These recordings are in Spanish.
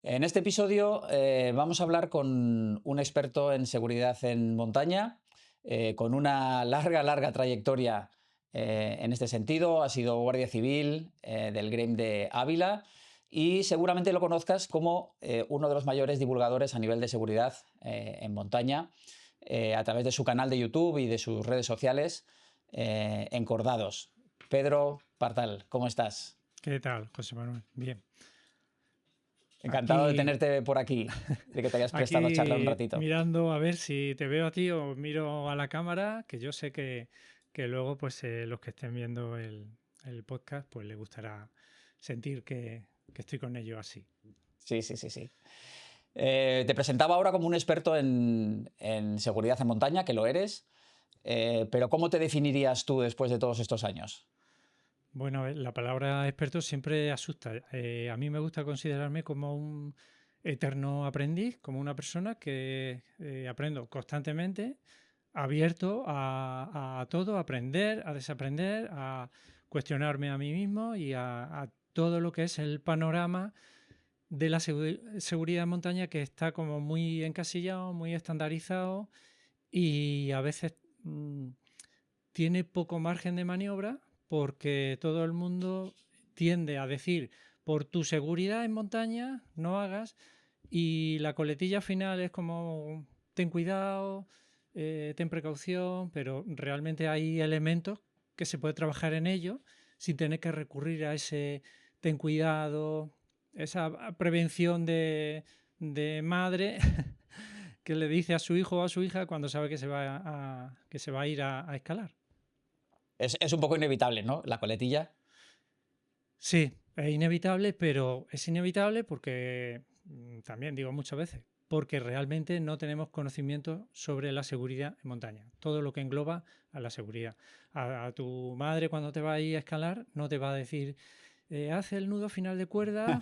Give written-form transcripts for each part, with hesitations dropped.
En este episodio vamos a hablar con un experto en seguridad en montaña, con una larga trayectoria en este sentido. Ha sido guardia civil del Grem de Ávila y seguramente lo conozcas como uno de los mayores divulgadores a nivel de seguridad en montaña a través de su canal de YouTube y de sus redes sociales Encordados. Pedro Partal, ¿cómo estás? ¿Qué tal, José Manuel? Bien. Encantado de Aquí, tenerte por aquí, de que te hayas prestado a charlar un aquí ratito. mirando a ver si te veo a ti o miro a la cámara, que yo sé que luego pues los que estén viendo el podcast pues les gustará sentir que estoy con ellos así. Sí, sí, sí, sí. Te presentaba ahora como un experto en seguridad en montaña, que lo eres, pero ¿cómo te definirías tú después de todos estos años? Bueno, a ver, la palabra experto siempre asusta. A mí me gusta considerarme como un eterno aprendiz, como una persona que aprendo constantemente, abierto a todo, a aprender, a desaprender, a cuestionarme a mí mismo y a todo lo que es el panorama de la seguridad en montaña, que está como muy encasillado, muy estandarizado y a veces tiene poco margen de maniobra porque todo el mundo tiende a decir por tu seguridad en montaña no hagas, y la coletilla final es como ten cuidado, ten precaución, pero realmente hay elementos que se puede trabajar en ello sin tener que recurrir a ese ten cuidado, esa prevención de madre que le dice a su hijo o a su hija cuando sabe que se va a ir a escalar. Es un poco inevitable, ¿no? La coletilla. Sí, es inevitable, pero es inevitable porque, también digo muchas veces, porque realmente no tenemos conocimiento sobre la seguridad en montaña, todo lo que engloba a la seguridad. A tu madre cuando te va a ir a escalar no te va a decir, haz el nudo final de cuerda,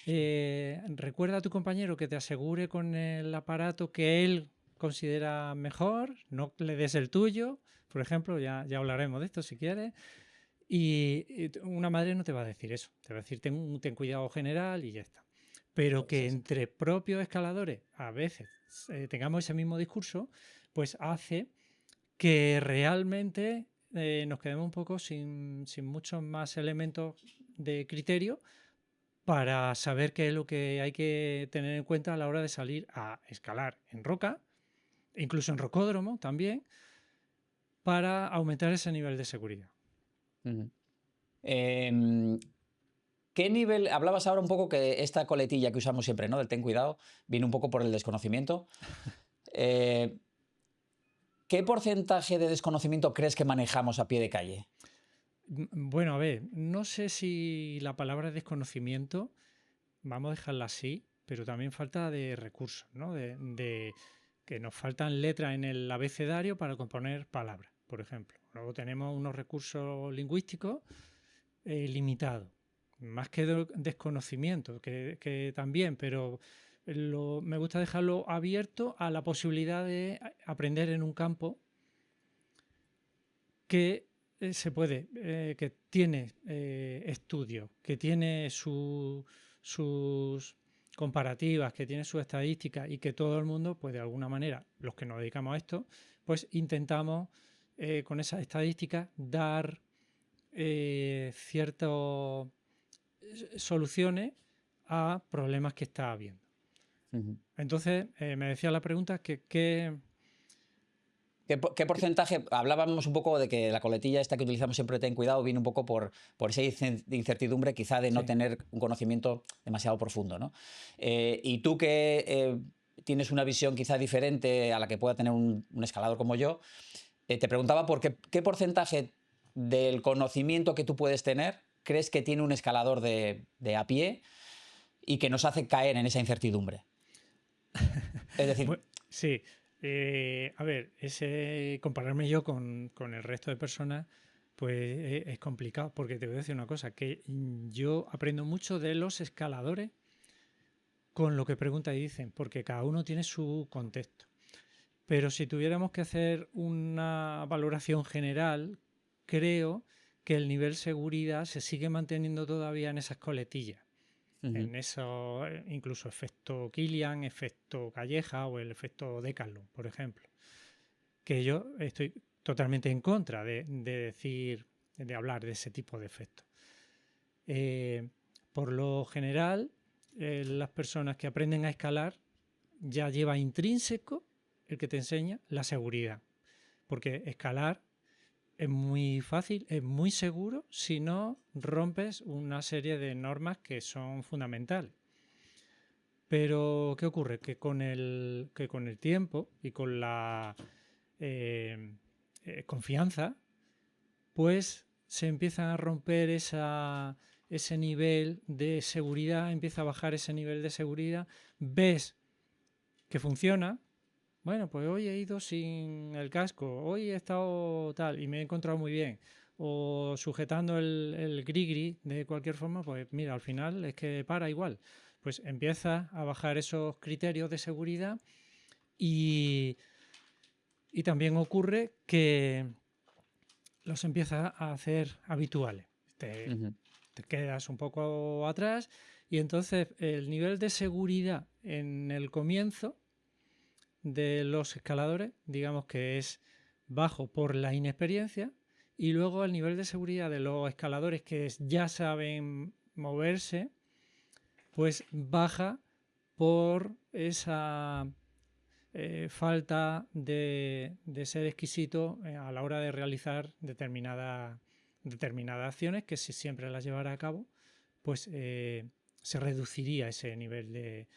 recuerda a tu compañero que te asegure con el aparato que él considera mejor, no le des el tuyo, por ejemplo, ya hablaremos de esto si quieres. Y una madre no te va a decir eso, te va a decir ten cuidado general y ya está. Pero que Sí, sí. entre propios escaladores a veces tengamos ese mismo discurso, pues hace que realmente nos quedemos un poco sin muchos más elementos de criterio para saber qué es lo que hay que tener en cuenta a la hora de salir a escalar en roca, incluso en rocódromo también, para aumentar ese nivel de seguridad. Ujú. Em, ¿Qué nivel? Hablabas ahora un poco que esta coletilla que usamos siempre, ¿no? Del ten cuidado, viene un poco por el desconocimiento. Eh, ¿Qué porcentaje de desconocimiento crees que manejamos a pie de calle? Bueno, a ver, no sé si la palabra desconocimiento, vamos a dejarla así, pero también falta de recursos, ¿no? De que nos faltan letras en el abecedario para componer palabras, por ejemplo. Luego tenemos unos recursos lingüísticos limitados, más que desconocimiento, que también, pero me gusta dejarlo abierto a la posibilidad de aprender en un campo que se puede, que tiene estudios, que tiene sus comparativas, que tiene sus estadísticas y que todo el mundo, pues de alguna manera, los que nos dedicamos a esto, pues intentamos con esas estadísticas dar ciertas soluciones a problemas que está habiendo. Ujú. Entonces, me decía la pregunta ¿Qué porcentaje? Hablábamos un poco de que la coletilla esta que utilizamos siempre, ten cuidado, viene un poco por esa incertidumbre quizá de no sí. tener un conocimiento demasiado profundo, ¿no? Y tú que tienes una visión quizá diferente a la que pueda tener un escalador como yo, te preguntaba por qué porcentaje del conocimiento que tú puedes tener crees que tiene un escalador de a pie y que nos hace caer en esa incertidumbre. Es decir, Bueno, sí, a ver, compararme yo con el resto de personas, pues es complicado, porque te voy a decir una cosa, que yo aprendo mucho de los escaladores con lo que preguntan y dicen, porque cada uno tiene su contexto. Pero si tuviéramos que hacer una valoración general, creo que el nivel seguridad se sigue manteniendo todavía en esas coletillas. en eso, incluso efecto Killian, efecto Calleja o el efecto Decathlon, por ejemplo. Que yo estoy totalmente en contra de hablar de ese tipo de efectos. Por lo general, las personas que aprenden a escalar ya lleva intrínseco el que te enseña la seguridad, porque escalar es muy fácil, es muy seguro si no rompes una serie de normas que son fundamentales. Pero ¿qué ocurre? Que con el tiempo y con la confianza, pues se empieza a romper ese nivel de seguridad, empieza a bajar ese nivel de seguridad, ves que funciona. Bueno, pues hoy he ido sin el casco, hoy he estado tal y me he encontrado muy bien. O sujetando el grigri de cualquier forma, pues mira, al final es que para igual. Pues empieza a bajar esos criterios de seguridad y también ocurre que los empiezas a hacer habituales. Te quedas un poco atrás y entonces el nivel de seguridad en el comienzo de los escaladores, digamos que es bajo por la inexperiencia, y luego el nivel de seguridad de los escaladores que ya saben moverse, pues baja por esa falta de ser exquisito a la hora de realizar determinadas acciones que si siempre las llevara a cabo, pues se reduciría ese nivel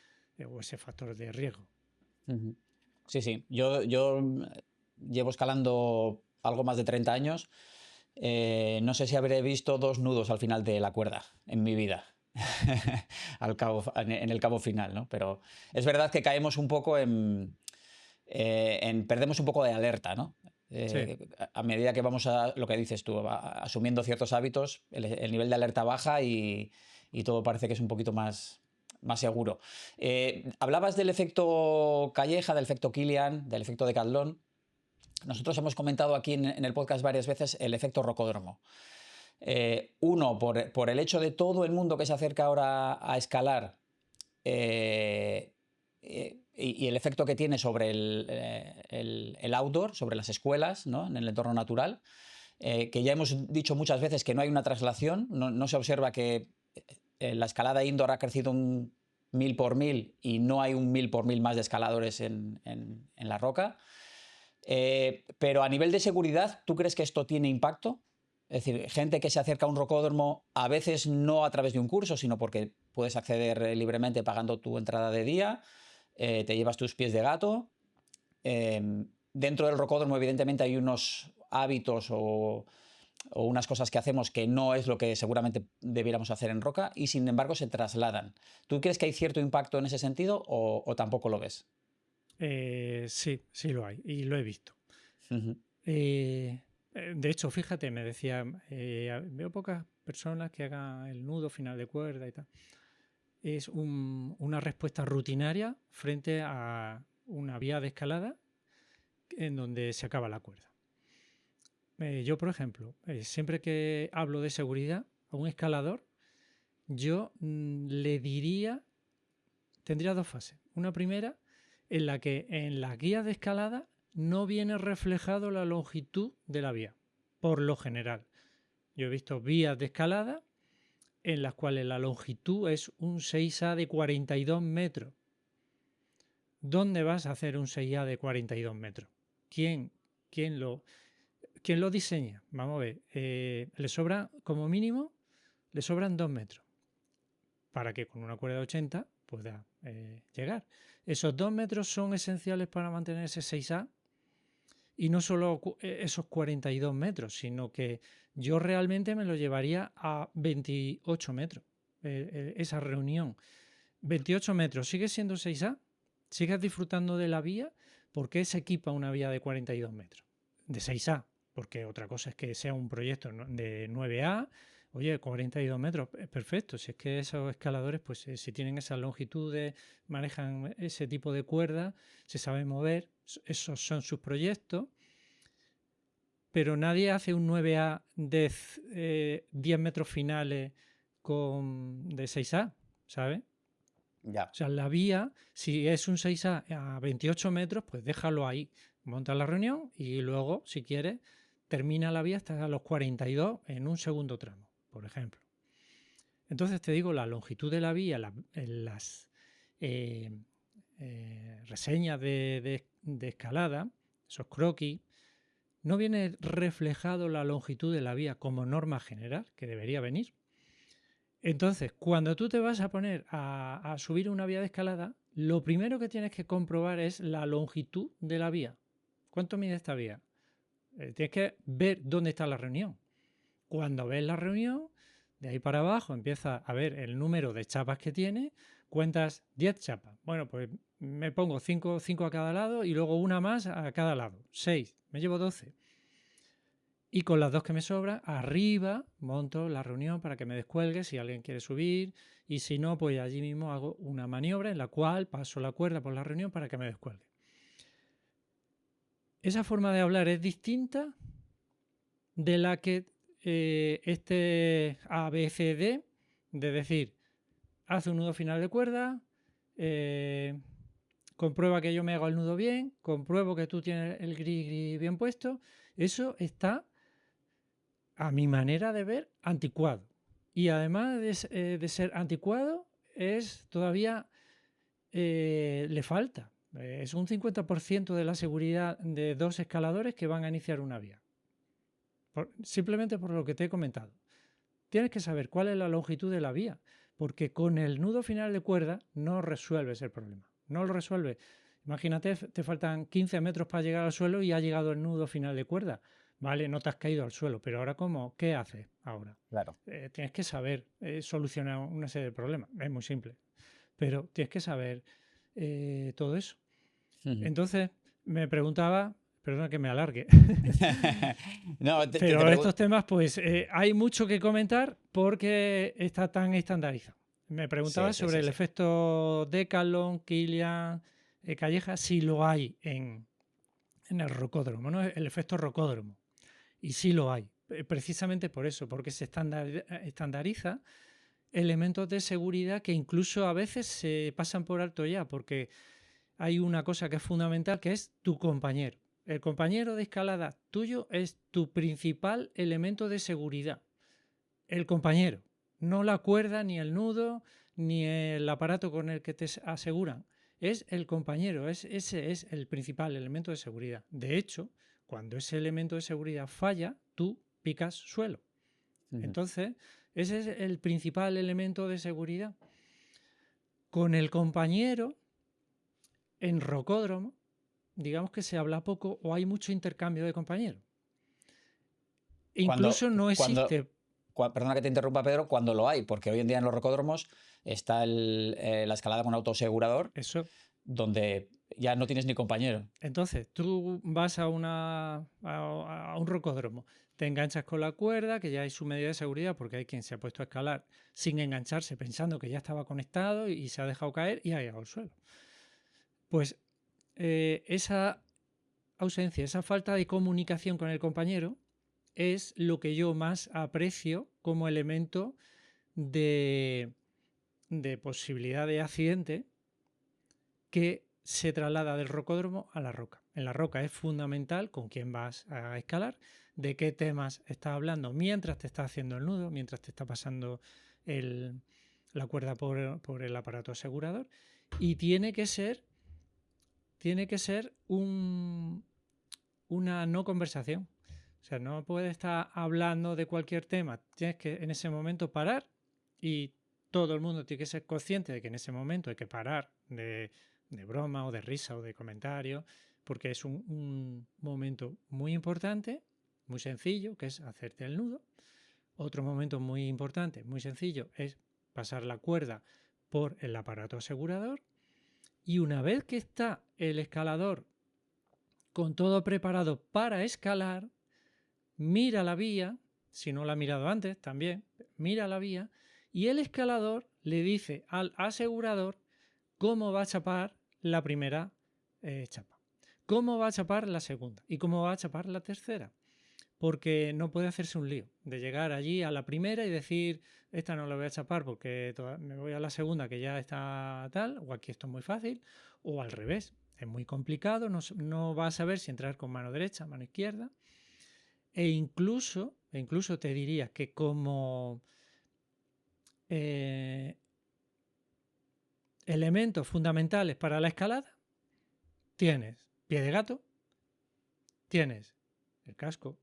o ese factor de riesgo. Sí, sí. Yo llevo escalando algo más de 30 años. No sé si habré visto 2 nudos al final de la cuerda en mi vida. En el cabo final, ¿no? Pero es verdad que caemos un poco perdemos un poco de alerta, ¿no? Sí. A medida que vamos lo que dices tú, asumiendo ciertos hábitos, el nivel de alerta baja y todo parece que es un poquito más seguro. Hablabas del efecto Calleja, del efecto Killian, del efecto Decathlon. Nosotros hemos comentado aquí en el podcast varias veces el efecto rocódromo. Uno, por el hecho de todo el mundo que se acerca ahora a escalar y el efecto que tiene sobre el outdoor, sobre las escuelas, ¿no? En el entorno natural, que ya hemos dicho muchas veces que no hay una traslación, no se observa que la escalada indoor ha crecido un 1000 por 1000 y no hay un 1000 por 1000 más de escaladores en la roca. Pero a nivel de seguridad, ¿tú crees que esto tiene impacto? Es decir, gente que se acerca a un rocódromo, a veces no a través de un curso, sino porque puedes acceder libremente pagando tu entrada de día, te llevas tus pies de gato. Dentro del rocódromo, evidentemente, hay unos hábitos o unas cosas que hacemos que no es lo que seguramente debiéramos hacer en roca y sin embargo se trasladan. ¿Tú crees que hay cierto impacto en ese sentido o tampoco lo ves? Sí lo hay y lo he visto. De hecho, fíjate, me decía, veo pocas personas que hagan el nudo final de cuerda y tal. Es una respuesta rutinaria frente a una vía de escalada en donde se acaba la cuerda. Yo, por ejemplo, siempre que hablo de seguridad a un escalador, yo le diría, tendría 2 fases. Una primera, en la que en las guías de escalada no viene reflejado la longitud de la vía, por lo general. Yo he visto vías de escalada en las cuales la longitud es un 6A de 42 metros. ¿Dónde vas a hacer un 6A de 42 metros? ¿Quién lo diseña? Vamos a ver, le sobra, como mínimo, le sobran 2 metros para que con una cuerda de 80 pueda llegar. Esos 2 metros son esenciales para mantener ese 6A y no solo esos 42 metros, sino que yo realmente me lo llevaría a 28 metros, esa reunión. 28 metros, ¿sigue siendo 6A? ¿Sigues disfrutando de la vía? ¿Por qué se equipa una vía de 42 metros? De 6A, porque otra cosa es que sea un proyecto de 9A. Oye, 42 metros, perfecto. Si es que esos escaladores, pues si tienen esas longitudes, manejan ese tipo de cuerda, se saben mover, esos son sus proyectos. Pero nadie hace un 9A de 10 metros finales de 6A. ¿sabes? Ya. O sea, la vía, si es un 6A a 28 metros, pues déjalo ahí, monta la reunión y luego, si quieres, termina la vía hasta los 42 en un segundo tramo, por ejemplo. Entonces te digo, la longitud de la vía, en las reseñas de escalada, esos croquis, no viene reflejado la longitud de la vía como norma general, que debería venir. Entonces, cuando tú te vas a poner a subir una vía de escalada, lo primero que tienes que comprobar es la longitud de la vía. ¿Cuánto mide esta vía? Tienes que ver dónde está la reunión. Cuando ves la reunión, de ahí para abajo empieza a ver el número de chapas que tiene, cuentas 10 chapas. Bueno, pues me pongo 5 a cada lado y luego una más a cada lado. 6, me llevo 12. Y con las 2 que me sobran, arriba monto la reunión para que me descuelgue si alguien quiere subir, y si no, pues allí mismo hago una maniobra en la cual paso la cuerda por la reunión para que me descuelgue. Esa forma de hablar es distinta de la que este ABCD, de decir, haz un nudo final de cuerda, comprueba que yo me hago el nudo bien, compruebo que tú tienes el gris bien puesto. Eso está, a mi manera de ver, anticuado. Y además de ser anticuado, es todavía le falta. Es un 50% de la seguridad de 2 escaladores que van a iniciar una vía. Simplemente por lo que te he comentado. Tienes que saber cuál es la longitud de la vía, porque con el nudo final de cuerda no resuelves el problema. No lo resuelves. Imagínate, te faltan 15 metros para llegar al suelo y ha llegado el nudo final de cuerda. Vale, no te has caído al suelo, pero ahora ¿qué haces ahora? Claro. Tienes que saber solucionar una serie de problemas. Es muy simple, pero tienes que saber todo eso. Entonces, me preguntaba, perdona que me alargue, No, pero estos temas, pues hay mucho que comentar porque está tan estandarizado. Me preguntaba Sí, sobre sí, el sí. efecto Decathlon, Kilian, Calleja, si lo hay en el rocódromo, ¿no? El efecto rocódromo. Y sí lo hay, precisamente por eso, porque se estandariza elementos de seguridad que incluso a veces se pasan por alto ya, porque hay una cosa que es fundamental, que es tu compañero. El compañero de escalada tuyo es tu principal elemento de seguridad. El compañero, no la cuerda, ni el nudo, ni el aparato con el que te aseguran. Es el compañero, ese es el principal elemento de seguridad. De hecho, cuando ese elemento de seguridad falla, tú picas suelo. Entonces, ese es el principal elemento de seguridad. Con el compañero, en rocódromo, digamos que se habla poco o hay mucho intercambio de compañeros. Cuando, Incluso no cuando, existe. Perdona que te interrumpa, Pedro, cuando lo hay, porque hoy en día en los rocódromos está la escalada con autoasegurador, Eso. donde ya no tienes ni compañero. Entonces, tú vas a un rocódromo, te enganchas con la cuerda, que ya hay su medida de seguridad, porque hay quien se ha puesto a escalar sin engancharse, pensando que ya estaba conectado y se ha dejado caer y ha llegado al suelo. Pues esa ausencia, esa falta de comunicación con el compañero es lo que yo más aprecio como elemento de posibilidad de accidente que se traslada del rocódromo a la roca. En la roca es fundamental con quién vas a escalar, de qué temas estás hablando mientras te está haciendo el nudo, mientras te está pasando la cuerda por el aparato asegurador, y tiene que ser una no conversación. O sea, no puedes estar hablando de cualquier tema. Tienes que en ese momento parar, y todo el mundo tiene que ser consciente de que en ese momento hay que parar de broma o de risa o de comentario, porque es un momento muy importante, muy sencillo, que es hacerte el nudo. Otro momento muy importante, muy sencillo, es pasar la cuerda por el aparato asegurador. Y una vez que está el escalador con todo preparado para escalar, mira la vía, si no la ha mirado antes también, mira la vía, y el escalador le dice al asegurador cómo va a chapar la primera chapa, cómo va a chapar la segunda y cómo va a chapar la tercera. porque no puede hacerse un lío de llegar allí a la primera y decir, esta no la voy a chapar porque me voy a la segunda que ya está tal, o aquí esto es muy fácil, o al revés, es muy complicado, no vas a saber si entrar con mano derecha, mano izquierda, e incluso te diría que como elementos fundamentales para la escalada, tienes pie de gato, tienes el casco,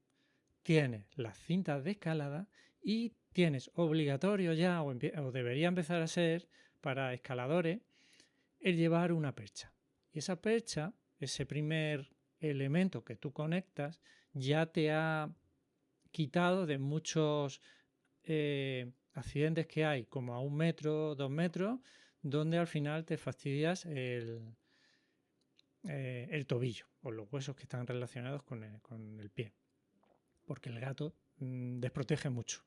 tienes las cintas de escalada y tienes obligatorio ya, o debería empezar a ser para escaladores, el llevar una percha. Y esa percha, ese primer elemento que tú conectas, ya te ha quitado de muchos accidentes que hay, como a 1 metro, 2 metros, donde al final te fastidias el tobillo o los huesos que están relacionados con el pie. Porque el gato desprotege mucho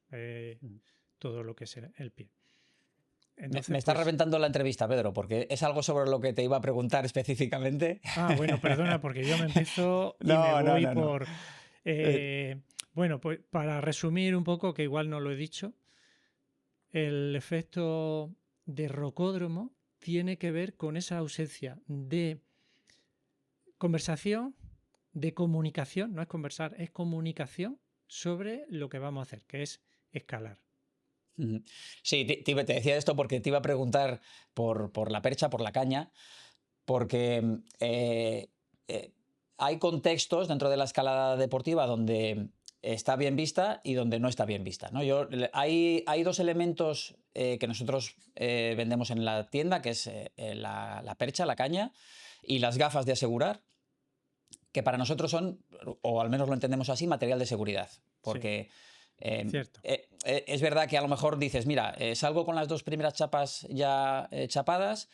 todo lo que es el pie. Entonces, Me está reventando la entrevista, Pedro, porque es algo sobre lo que te iba a preguntar específicamente. Bueno, perdona, porque yo me empiezo y me No, no, voy no, no. por... Eh, bueno, pues para resumir un poco, que igual no lo he dicho, el efecto de rocódromo tiene que ver con esa ausencia de conversación, de comunicación, no es conversar, es comunicación sobre lo que vamos a hacer, que es escalar. Sí, te decía esto porque te iba a preguntar por la percha, por la caña, porque hay contextos dentro de la escalada deportiva donde está bien vista y donde no está bien vista, ¿no? Hay dos elementos que nosotros vendemos en la tienda, que es la percha, la caña, y las gafas de asegurar, que para nosotros son, o al menos lo entendemos así, material de seguridad. Sí, Porque cierto. es verdad que a lo mejor dices, mira, salgo con las dos primeras chapas ya chapadas.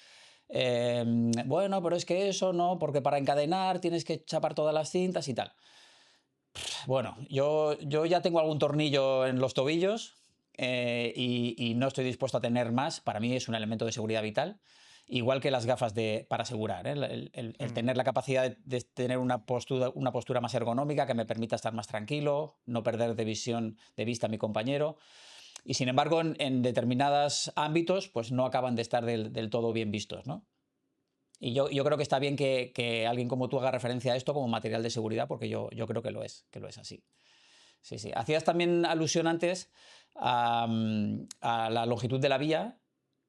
Bueno, pero es que eso no, porque para encadenar tienes que chapar todas las cintas y tal. Bueno, yo ya tengo algún tornillo en los tobillos y no estoy dispuesto a tener más. Para mí es un elemento de seguridad vital. Igual que las gafas para asegurar, ¿eh? El tener la capacidad de tener una postura más ergonómica que me permita estar más tranquilo, no perder de vista a mi compañero. Y sin embargo, en determinados ámbitos, pues no acaban de estar del todo bien vistos, ¿no? Y yo creo que está bien que alguien como tú haga referencia a esto como material de seguridad, porque yo creo que lo es así. Sí, sí. Hacías también alusión antes a la longitud de la vía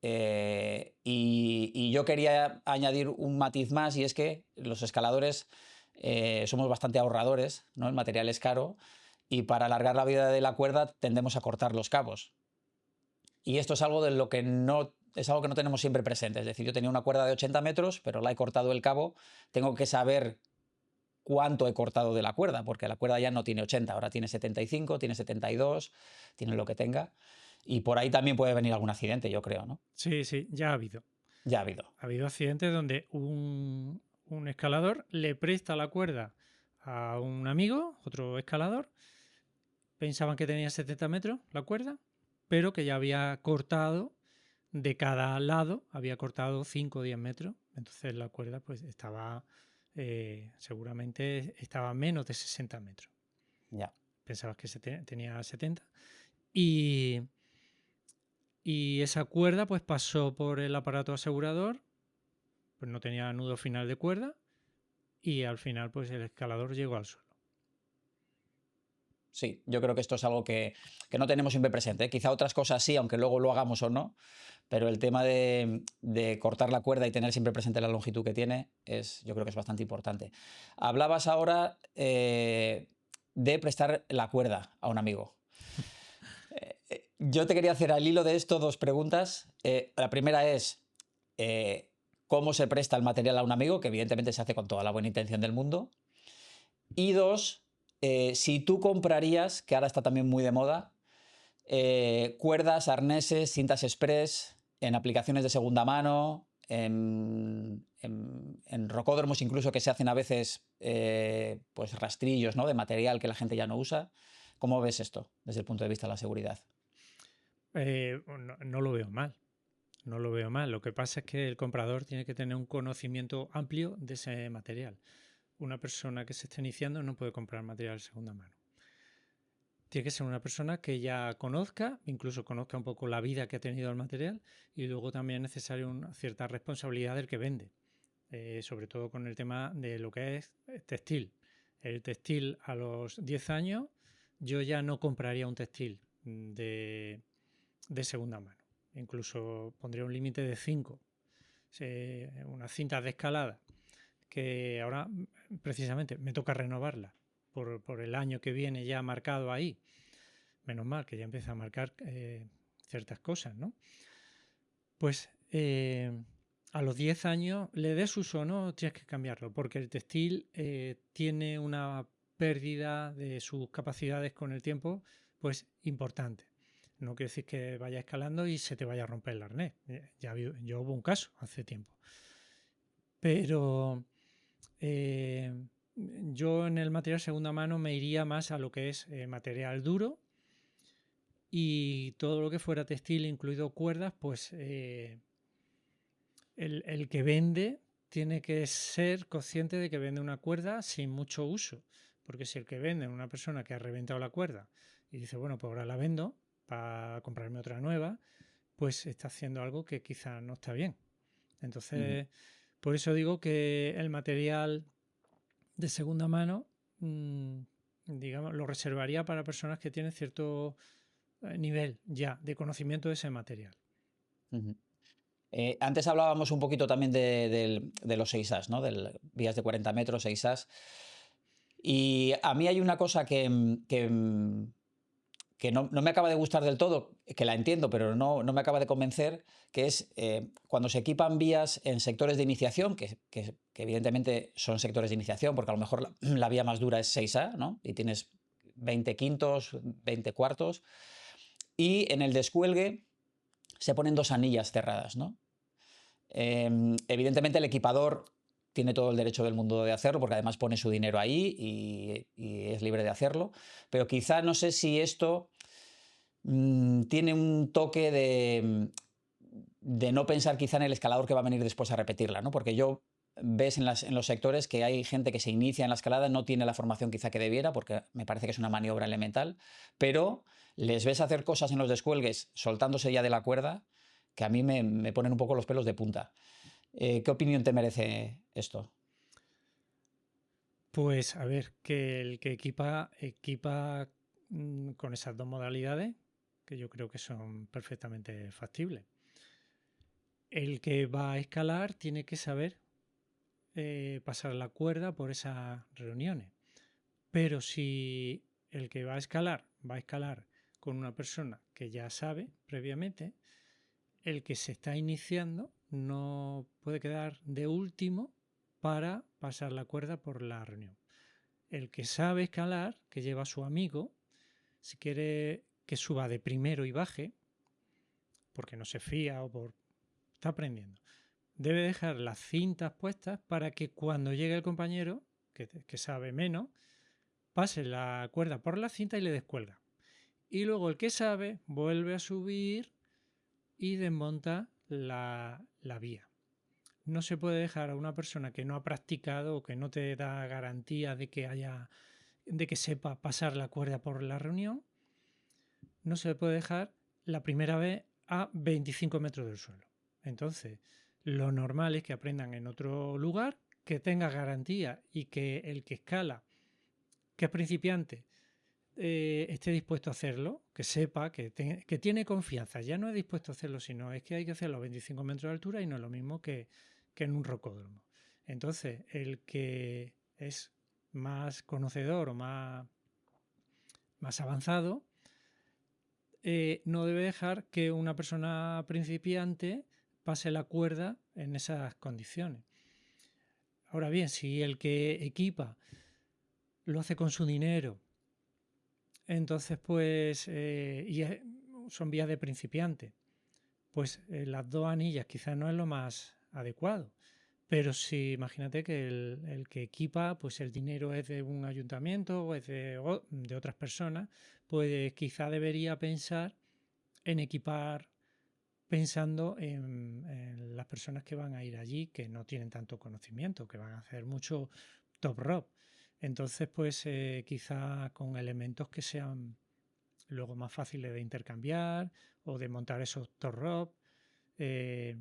y yo quería añadir un matiz más, y es que los escaladores somos bastante ahorradores, ¿no? El material es caro y para alargar la vida de la cuerda tendemos a cortar los cabos. Y esto es algo de lo que no es algo que no tenemos siempre presente. Es decir, yo tenía una cuerda de 80 metros, pero la he cortado el cabo. Tengo que saber cuánto he cortado de la cuerda, porque la cuerda ya no tiene 80, ahora tiene 75, tiene 72, tiene lo que tenga. Y por ahí también puede venir algún accidente, yo creo, ¿no? Sí, sí, ya ha habido. Ya ha habido. Ha habido accidentes donde un escalador le presta la cuerda a un amigo, otro escalador, pensaban que tenía 70 metros la cuerda, pero que ya había cortado de cada lado, había cortado 5 o 10 metros, entonces la cuerda pues estaba, seguramente estaba a menos de 60 metros. Ya. Pensabas que tenía 70 y, y esa cuerda pues pasó por el aparato asegurador, pues no tenía nudo final de cuerda y al final pues el escalador llegó al suelo. Sí, yo creo que esto es algo que no tenemos siempre presente, ¿eh? Quizá otras cosas sí, aunque luego lo hagamos o no, pero el tema de cortar la cuerda y tener siempre presente la longitud que tiene, yo creo que es bastante importante. Hablabas ahora de prestar la cuerda a un amigo. Yo te quería hacer al hilo de esto dos preguntas. La primera es cómo se presta el material a un amigo, que evidentemente se hace con toda la buena intención del mundo. Y dos, si tú comprarías, que ahora está también muy de moda, cuerdas, arneses, cintas express en aplicaciones de segunda mano, en rocódromos incluso, que se hacen a veces pues rastrillos, ¿no?, de material que la gente ya no usa. ¿Cómo ves esto desde el punto de vista de la seguridad? No lo veo mal. No lo veo mal. Lo que pasa es que el comprador tiene que tener un conocimiento amplio de ese material. Una persona que se esté iniciando no puede comprar material de segunda mano. tiene que ser una persona que ya conozca, incluso conozca un poco la vida que ha tenido el material, y luego también es necesaria una cierta responsabilidad del que vende, sobre todo con el tema de lo que es textil. El textil a los 10 años, yo ya no compraría un textil de segunda mano. Incluso pondría un límite de 5. Unas cintas de escalada que ahora precisamente me toca renovarla por el año que viene ya marcado ahí. Menos mal que ya empieza a marcar ciertas cosas, ¿no? Pues a los 10 años, le des uso o no, tienes que cambiarlo, porque el textil tiene una pérdida de sus capacidades con el tiempo, pues importante. No quiere decir que vaya escalando y se te vaya a romper el arnés. Yo hubo un caso hace tiempo. Pero yo en el material segunda mano me iría más a lo que es material duro, y todo lo que fuera textil, incluido cuerdas, pues el que vende tiene que ser consciente de que vende una cuerda sin mucho uso. Porque si el que vende es una persona que ha reventado la cuerda y dice, bueno, pues ahora la vendo para comprarme otra nueva, pues está haciendo algo que quizá no está bien. Entonces, por eso digo que el material de segunda mano, digamos, lo reservaría para personas que tienen cierto nivel ya de conocimiento de ese material. Antes hablábamos un poquito también de los 6As, ¿no? De vías de 40 metros, 6As. Y a mí hay una cosa que no me acaba de gustar del todo, que la entiendo, pero no me acaba de convencer, que es cuando se equipan vías en sectores de iniciación, que evidentemente son sectores de iniciación, porque a lo mejor la vía más dura es 6A, ¿no? Y tienes 20 quintos, 20 cuartos, y en el descuelgue se ponen 2 anillas cerradas, ¿no? Evidentemente el equipador tiene todo el derecho del mundo de hacerlo, porque además pone su dinero ahí y es libre de hacerlo, pero quizá no sé si esto tiene un toque de no pensar quizá en el escalador que va a venir después a repetirla, ¿no? Porque ves en los sectores que hay gente que se inicia en la escalada, no tiene la formación quizá que debiera, porque me parece que es una maniobra elemental, pero les ves hacer cosas en los descuelgues soltándose ya de la cuerda que a mí me ponen un poco los pelos de punta. ¿Qué opinión te merece esto? Pues a ver, que el que equipa con esas dos modalidades, que yo creo que son perfectamente factibles. El que va a escalar tiene que saber pasar la cuerda por esas reuniones. Pero si el que va a escalar con una persona que ya sabe previamente, el que se está iniciando no puede quedar de último para pasar la cuerda por la reunión. El que sabe escalar, que lleva a su amigo, si quiere que suba de primero y baje, porque no se fía o está aprendiendo, debe dejar las cintas puestas para que cuando llegue el compañero, que sabe menos, pase la cuerda por la cinta y le descuelga. Y luego el que sabe vuelve a subir y desmonta la vía. No se puede dejar a una persona que no ha practicado o que no te da garantía de que sepa pasar la cuerda por la reunión, no se puede dejar la primera vez a 25 metros del suelo. Entonces, lo normal es que aprendan en otro lugar, que tenga garantía y que el que escala, que es principiante, esté dispuesto a hacerlo, que sepa, que tiene confianza. Ya no es dispuesto a hacerlo, sino es que hay que hacerlo a 25 metros de altura y no es lo mismo que en un rocódromo. Entonces, el que es más conocedor o más avanzado, no debe dejar que una persona principiante pase la cuerda en esas condiciones. Ahora bien, si el que equipa lo hace con su dinero, entonces pues son vías de principiante, pues las 2 anillas quizás no es lo más adecuado. Pero si imagínate que el que equipa, pues el dinero es de un ayuntamiento o es de otras personas, pues quizá debería pensar en equipar pensando en las personas que van a ir allí, que no tienen tanto conocimiento, que van a hacer mucho top rope. Entonces, pues quizá con elementos que sean luego más fáciles de intercambiar o de montar esos torrops. Eh,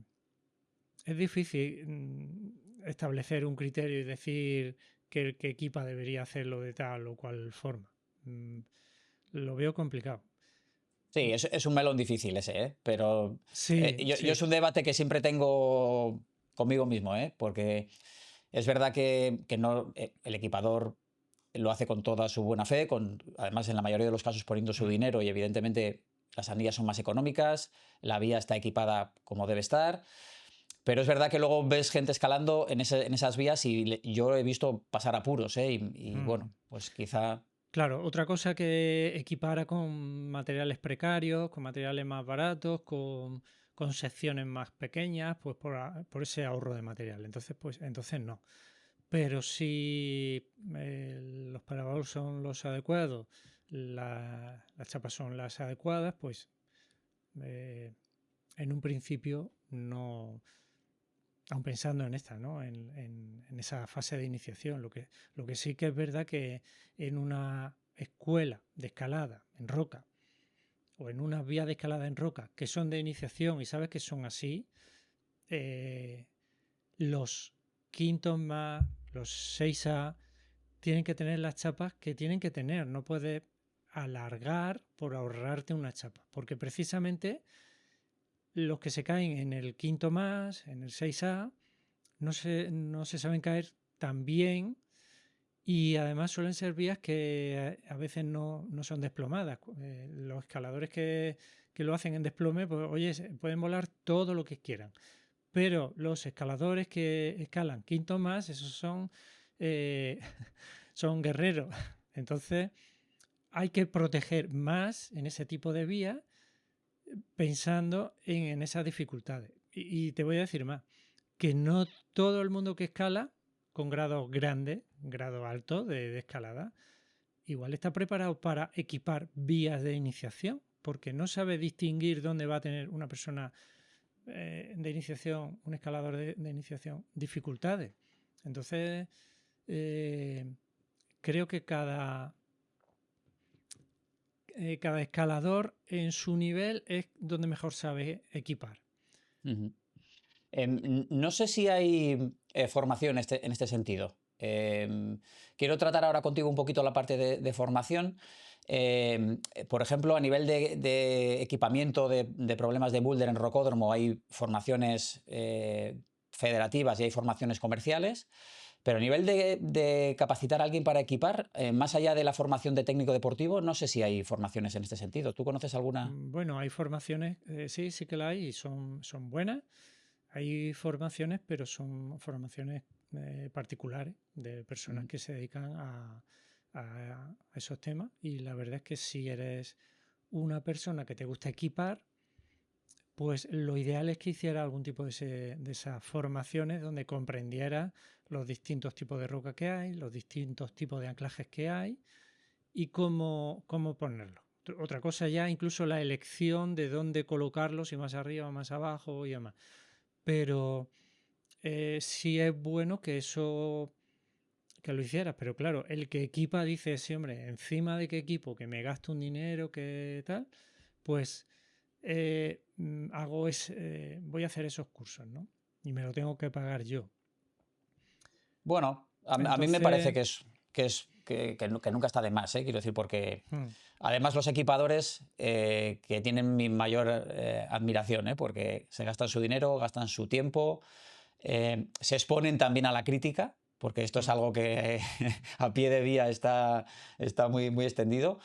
es difícil establecer un criterio y decir que equipa debería hacerlo de tal o cual forma. Lo veo complicado. Sí, es un melón difícil ese, ¿eh? Pero Sí, yo sí. es un debate que siempre tengo conmigo mismo, ¿eh? Porque es verdad que no, el equipador lo hace con toda su buena fe, además en la mayoría de los casos poniendo su Mm. dinero y evidentemente las sandías son más económicas, la vía está equipada como debe estar, pero es verdad que luego ves gente escalando en esas vías y yo he visto pasar apuros, ¿eh? Y Mm. bueno, pues quizá... Claro, otra cosa que equipara con materiales precarios, con materiales más baratos, con secciones más pequeñas, pues por ese ahorro de material. Entonces, pues entonces no. Pero si los parabalos son los adecuados, las chapas son las adecuadas, pues eh, en un principio no, aun pensando en esta, ¿no? En esa fase de iniciación. Lo que sí que es verdad que en una escuela de escalada en roca o en unas vías de escalada en roca que son de iniciación y sabes que son así, eh, los quintos más, los 6A, tienen que tener las chapas que tienen que tener. No puedes alargar por ahorrarte una chapa, porque precisamente los que se caen en el quinto más, en el 6A, no se saben caer tan bien y además suelen ser vías que a veces no son desplomadas. Los escaladores que lo hacen en desplome, pues oye, pueden volar todo lo que quieran. Pero los escaladores que escalan quinto más, esos eh, son guerreros. Entonces hay que proteger más en ese tipo de vías pensando en esas dificultades. Y te voy a decir más, que no todo el mundo que escala con grado grande, grado alto de escalada, igual está preparado para equipar vías de iniciación, porque no sabe distinguir dónde va a tener una persona de iniciación, un escalador de iniciación, dificultades. Entonces, creo que cada escalador en su nivel es donde mejor sabe equipar. Uh-huh. No sé si hay formación en este sentido. Quiero tratar ahora contigo un poquito la parte de formación. Por ejemplo, a nivel de equipamiento de problemas de boulder en rocódromo, hay formaciones federativas y hay formaciones comerciales. Pero a nivel de capacitar a alguien para equipar, más allá de la formación de técnico deportivo, no sé si hay formaciones en este sentido. ¿Tú conoces alguna? Bueno, hay formaciones, sí que la hay y son buenas. Hay formaciones, pero son formaciones particulares de personas que se dedican a esos temas. Y la verdad es que si eres una persona que te gusta equipar, pues lo ideal es que hiciera algún tipo de esas formaciones donde comprendiera los distintos tipos de roca que hay, los distintos tipos de anclajes que hay y cómo ponerlo. Otra cosa ya, incluso la elección de dónde colocarlos, si más arriba, más abajo y demás. Pero sí es bueno que eso que lo hicieras, pero claro, el que equipa dice, sí, hombre, encima de que equipo, que me gasto un dinero, que tal, pues voy a hacer esos cursos, ¿no? Y me lo tengo que pagar yo. Bueno, a mí me parece Entonces, que nunca está de más, ¿eh? Quiero decir, porque hmm, además los equipadores que tienen mi mayor admiración, ¿eh? Porque se gastan su dinero, gastan su tiempo, se exponen también a la crítica, porque esto es hmm, algo que a pie de vía está muy extendido,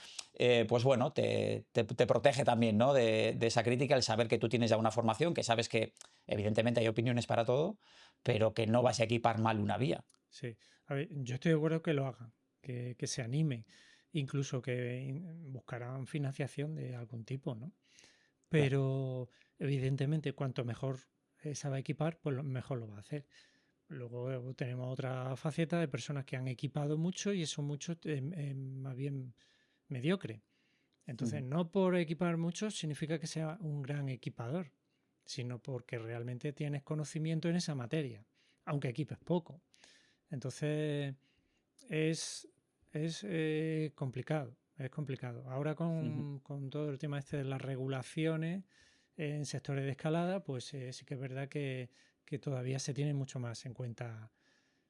pues bueno, te protege también, ¿no? de esa crítica, el saber que tú tienes ya una formación, que sabes que evidentemente hay opiniones para todo, pero que no vas a equipar mal una vía. sí. A ver, yo estoy de acuerdo que lo hagan, que se animen, incluso que buscarán financiación de algún tipo, ¿no? Claro. Pero evidentemente cuanto mejor sabe equipar, pues mejor lo va a hacer. Luego tenemos otra faceta de personas que han equipado mucho y eso mucho más bien mediocre. Entonces, Ujú. no por equipar mucho significa que sea un gran equipador, sino porque realmente tienes conocimiento en esa materia, aunque equipes poco. Entonces, es complicado. es complicado. Ahora Ujú, con todo el tema este de las regulaciones en sectores de escalada, pues sí que es verdad que todavía se tiene mucho más en cuenta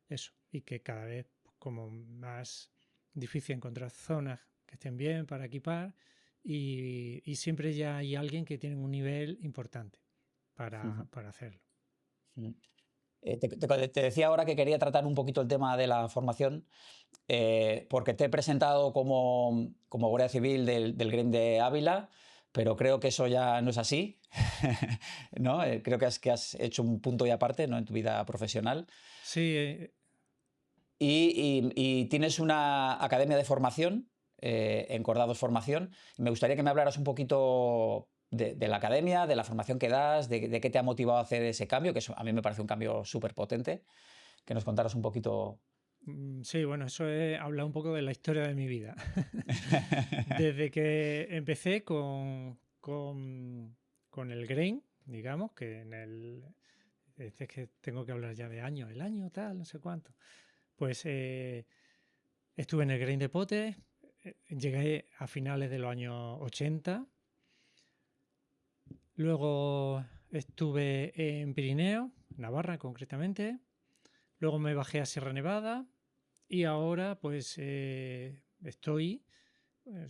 eso y que cada vez como más difícil encontrar zonas que estén bien para equipar y siempre ya hay alguien que tiene un nivel importante ujú, para hacerlo. ujú. Te decía ahora que quería tratar un poquito el tema de la formación, porque te he presentado como guardia civil del Green de Ávila, pero creo que eso ya no es así, ¿no? Creo que has hecho un punto y aparte, ¿no? En tu vida profesional. Sí, Y tienes una academia de formación, Encordados Formación. Me gustaría que me hablaras un poquito de la academia, de la formación que das, de qué te ha motivado a hacer ese cambio, que a mí me parece un cambio súper potente. Que nos contaras un poquito. sí, bueno, eso es hablar un poco de la historia de mi vida. Desde que empecé con el grain, digamos, que en el... Es que tengo que hablar ya de años, el año tal, no sé cuánto. Pues estuve en el grain de Potes, llegué a finales de los años 80, luego estuve en Pirineo, Navarra concretamente, luego me bajé a Sierra Nevada y ahora pues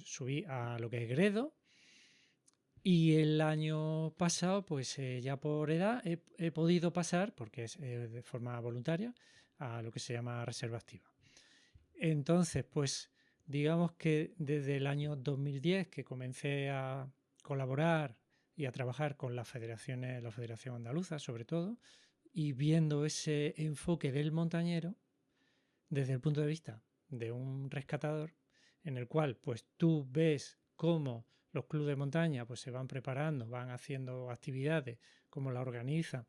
subí a lo que es Gredo. Y el año pasado, pues ya por edad, he podido pasar, porque es de forma voluntaria, a lo que se llama reserva activa. Entonces, pues digamos que desde el año 2010 que comencé a colaborar y a trabajar con las federaciones, la Federación Andaluza sobre todo, y viendo ese enfoque del montañero desde el punto de vista de un rescatador, en el cual pues tú ves cómo los clubes de montaña pues se van preparando, van haciendo actividades, cómo la organizan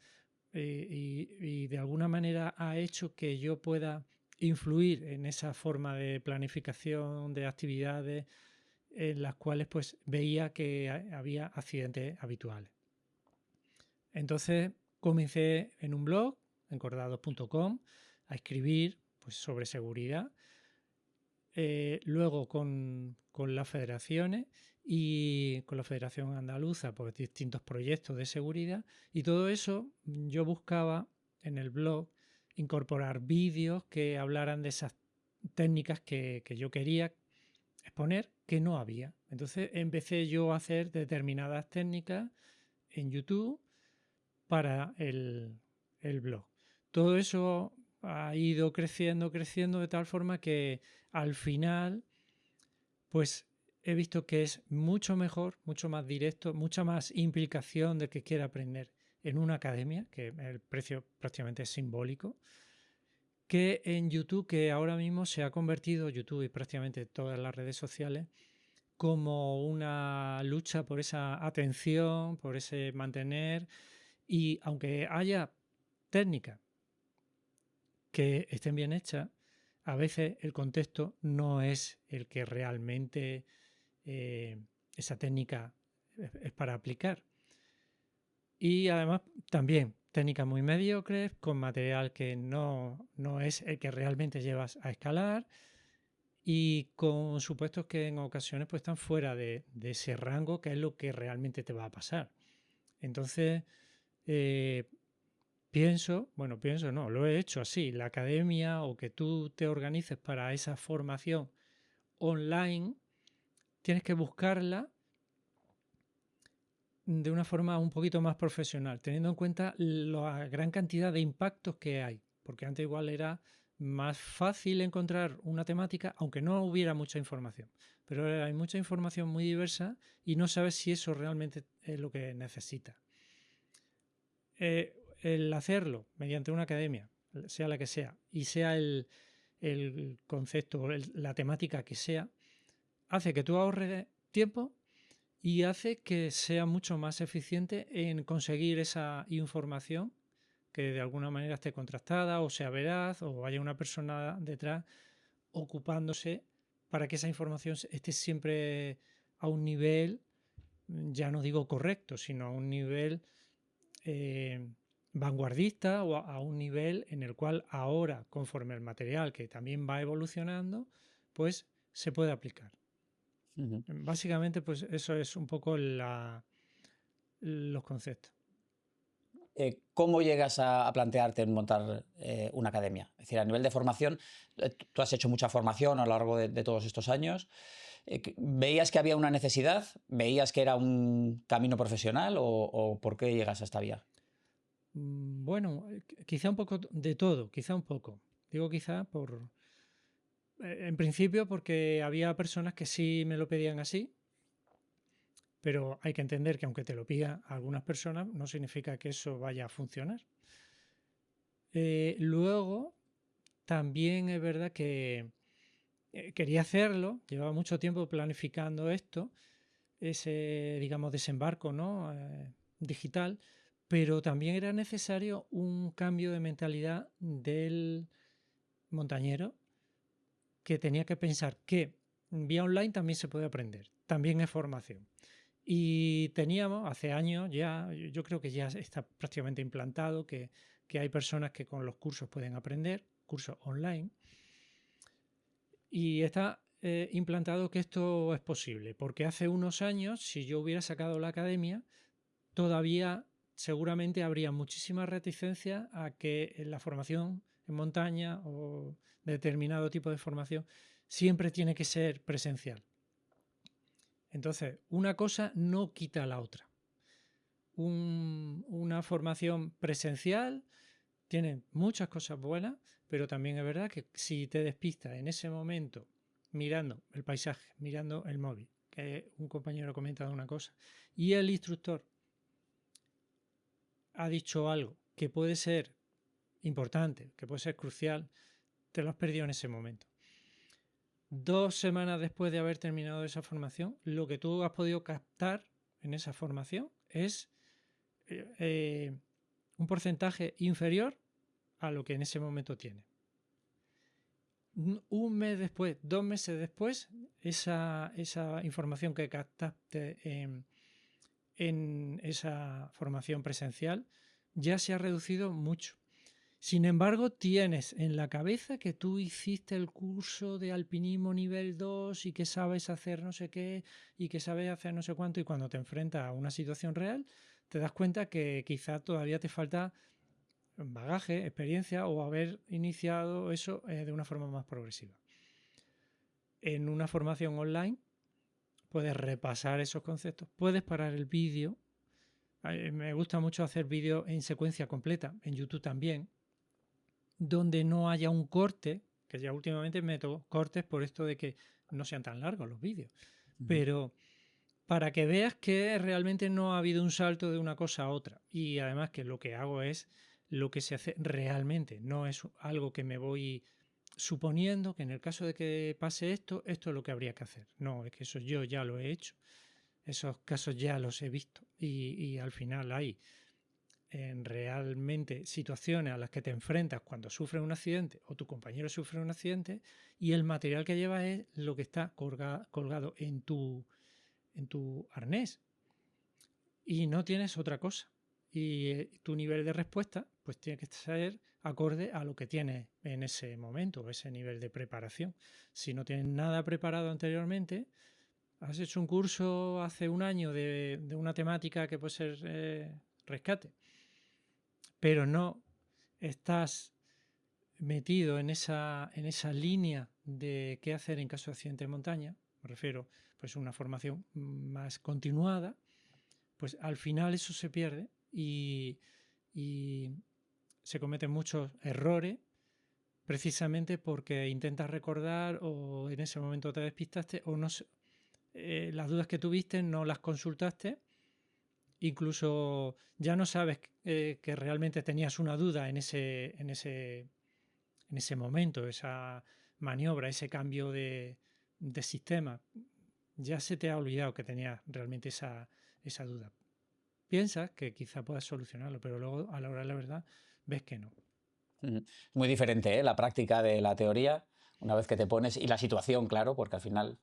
y de alguna manera ha hecho que yo pueda influir en esa forma de planificación de actividades en las cuales pues veía que había accidentes habituales. Entonces comencé en un blog, encordados.com, a escribir pues, sobre seguridad luego con las federaciones y con la Federación Andaluza, pues distintos proyectos de seguridad y todo eso yo buscaba en el blog incorporar vídeos que hablaran de esas técnicas que yo quería exponer que no había. Entonces empecé yo a hacer determinadas técnicas en YouTube para el blog. Todo eso ha ido creciendo, creciendo de tal forma que al final, pues he visto que es mucho mejor, mucho más directo, mucha más implicación de que quiera aprender en una academia, que el precio prácticamente es simbólico, que en YouTube, que ahora mismo se ha convertido, YouTube y prácticamente todas las redes sociales, como una lucha por esa atención, por ese mantener, y aunque haya técnicas que estén bien hechas, a veces el contexto no es el que realmente esa técnica es para aplicar. Y además también técnicas muy mediocres, con material que no es el que realmente llevas a escalar y con supuestos que en ocasiones pues, están fuera de ese rango que es lo que realmente te va a pasar. Entonces, eh, pienso, no, lo he hecho así, la academia o que tú te organices para esa formación online, tienes que buscarla de una forma un poquito más profesional, teniendo en cuenta la gran cantidad de impactos que hay, porque antes igual era más fácil encontrar una temática, aunque no hubiera mucha información, pero ahora hay mucha información muy diversa y no sabes si eso realmente es lo que necesitas. El hacerlo mediante una academia, sea la que sea, y sea el concepto, la temática que sea, hace que tú ahorres tiempo y hace que sea mucho más eficiente en conseguir esa información que de alguna manera esté contrastada o sea veraz o haya una persona detrás ocupándose para que esa información esté siempre a un nivel, ya no digo correcto, sino a un nivel eh, vanguardista o a un nivel en el cual ahora, conforme el material que también va evolucionando, pues se puede aplicar. Ujú. Básicamente, pues eso es un poco los conceptos. ¿Cómo llegas a plantearte en montar una academia? Es decir, a nivel de formación, tú has hecho mucha formación a lo largo de todos estos años. ¿Veías que había una necesidad? ¿Veías que era un camino profesional o por qué llegas a esta vía? Bueno, quizá un poco de todo, quizá un poco. Digo quizá en principio porque había personas que sí me lo pedían así, pero hay que entender que aunque te lo pidan algunas personas, no significa que eso vaya a funcionar. Luego, también es verdad que quería hacerlo, llevaba mucho tiempo planificando esto, ese, digamos, desembarco, ¿no? Digital, pero también era necesario un cambio de mentalidad del montañero que tenía que pensar que vía online también se puede aprender, también es formación. Y teníamos hace años ya, yo creo que ya está prácticamente implantado, que hay personas que con los cursos pueden aprender, cursos online, y está implantado que esto es posible, porque hace unos años, si yo hubiera sacado la academia, todavía seguramente habría muchísima reticencia a que la formación en montaña o determinado tipo de formación siempre tiene que ser presencial. Entonces, una cosa no quita la otra. Una formación presencial tiene muchas cosas buenas, pero también es verdad que si te despistas en ese momento mirando el paisaje, mirando el móvil, que un compañero comenta de una cosa, y el instructor ha dicho algo que puede ser importante, que puede ser crucial, te lo has perdido en ese momento. 2 semanas después de haber terminado esa formación, lo que tú has podido captar en esa formación es un porcentaje inferior a lo que en ese momento tiene. Un mes después, 2 meses después, esa información que captaste en esa formación presencial ya se ha reducido mucho. Sin embargo, tienes en la cabeza que tú hiciste el curso de alpinismo nivel 2 y que sabes hacer no sé qué y que sabes hacer no sé cuánto, y cuando te enfrentas a una situación real te das cuenta que quizá todavía te falta bagaje, experiencia o haber iniciado eso de una forma más progresiva. En una formación online puedes repasar esos conceptos, puedes parar el vídeo. Me gusta mucho hacer vídeos en secuencia completa, en YouTube también, donde no haya un corte, que ya últimamente meto cortes por esto de que no sean tan largos los vídeos, pero para que veas que realmente no ha habido un salto de una cosa a otra, y además que lo que hago es lo que se hace realmente, no es algo que me voy suponiendo que en el caso de que pase esto, esto es lo que habría que hacer. No, es que eso yo ya lo he hecho, esos casos ya los he visto, y al final hay realmente situaciones a las que te enfrentas cuando sufres un accidente o tu compañero sufre un accidente, y el material que llevas es lo que está colgado en tu arnés y no tienes otra cosa. Y tu nivel de respuesta pues tiene que ser acorde a lo que tienes en ese momento, ese nivel de preparación. Si no tienes nada preparado anteriormente, has hecho un curso hace un año de una temática que puede ser rescate, pero no estás metido en esa línea de qué hacer en caso de accidente de montaña, me refiero pues una formación más continuada, pues al final eso se pierde y se cometen muchos errores precisamente porque intentas recordar o en ese momento te despistaste o no las dudas que tuviste no las consultaste, incluso ya no sabes que realmente tenías una duda en ese momento, esa maniobra, ese cambio de sistema. Ya se te ha olvidado que tenías realmente esa duda. Piensas que quizá puedas solucionarlo, pero luego a la hora de la verdad ves que no. Muy diferente, ¿eh? La práctica de la teoría, una vez que te pones, y la situación, claro, porque al final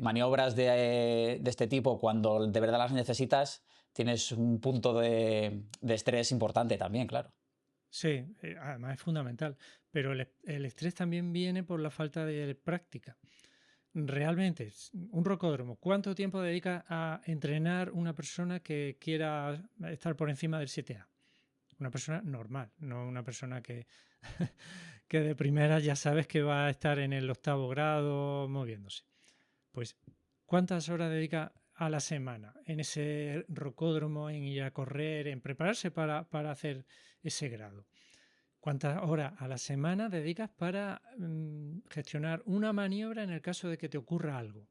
maniobras de este tipo, cuando de verdad las necesitas, tienes un punto de estrés importante también, claro. Sí, además es fundamental, pero el estrés también viene por la falta de práctica. realmente, un rocódromo, ¿cuánto tiempo dedica a entrenar una persona que quiera estar por encima del 7A? Una persona normal, no una persona que, que de primera ya sabes que va a estar en el 8º grado moviéndose. Pues, ¿cuántas horas dedica a la semana en ese rocódromo, en ir a correr, en prepararse para hacer ese grado? ¿Cuántas horas a la semana dedicas para gestionar una maniobra en el caso de que te ocurra algo?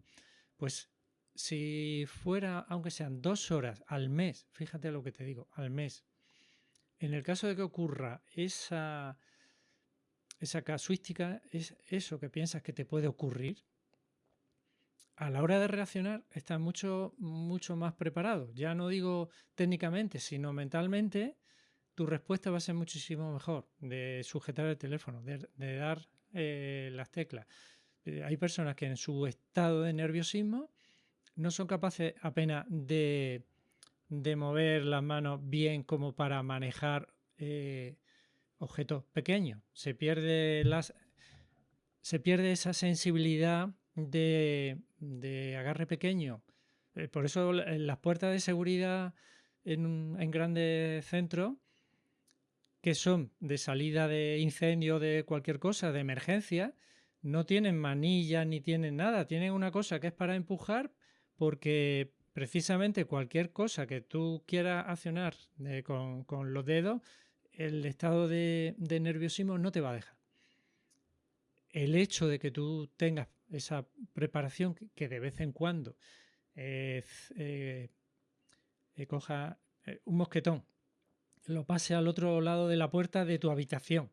Pues si fuera, aunque sean 2 horas al mes, fíjate lo que te digo, al mes, en el caso de que ocurra esa casuística, es eso que piensas que te puede ocurrir, a la hora de reaccionar estás mucho más preparado. Ya no digo técnicamente, sino mentalmente, tu respuesta va a ser muchísimo mejor de sujetar el teléfono, de dar las teclas. Hay personas que en su estado de nerviosismo no son capaces apenas de mover las manos bien como para manejar objetos pequeños. Se pierde esa sensibilidad de agarre pequeño. Por eso en las puertas de seguridad en grandes centros, que son de salida de incendio, de cualquier cosa, de emergencia, no tienen manillas ni tienen nada. Tienen una cosa que es para empujar, porque precisamente cualquier cosa que tú quieras accionar con los dedos, el estado de nerviosismo no te va a dejar. El hecho de que tú tengas esa preparación que de vez en cuando coja un mosquetón, lo pase al otro lado de la puerta de tu habitación,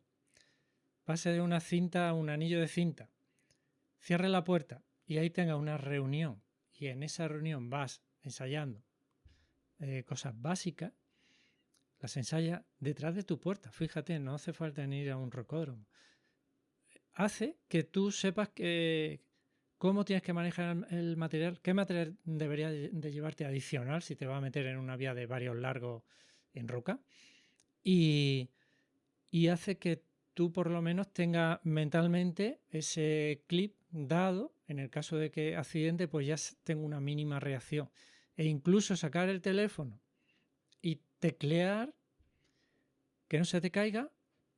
pase de una cinta a un anillo de cinta, cierre la puerta y ahí tengas una reunión y en esa reunión vas ensayando cosas básicas, las ensayas detrás de tu puerta. Fíjate, no hace falta ni ir a un rocódromo. Hace que tú sepas cómo tienes que manejar el material, qué material debería de llevarte adicional si te vas a meter en una vía de varios largos en roca, y hace que tú por lo menos tengas mentalmente ese clip dado, en el caso de que accidente, pues ya tengo una mínima reacción. E incluso sacar el teléfono y teclear, que no se te caiga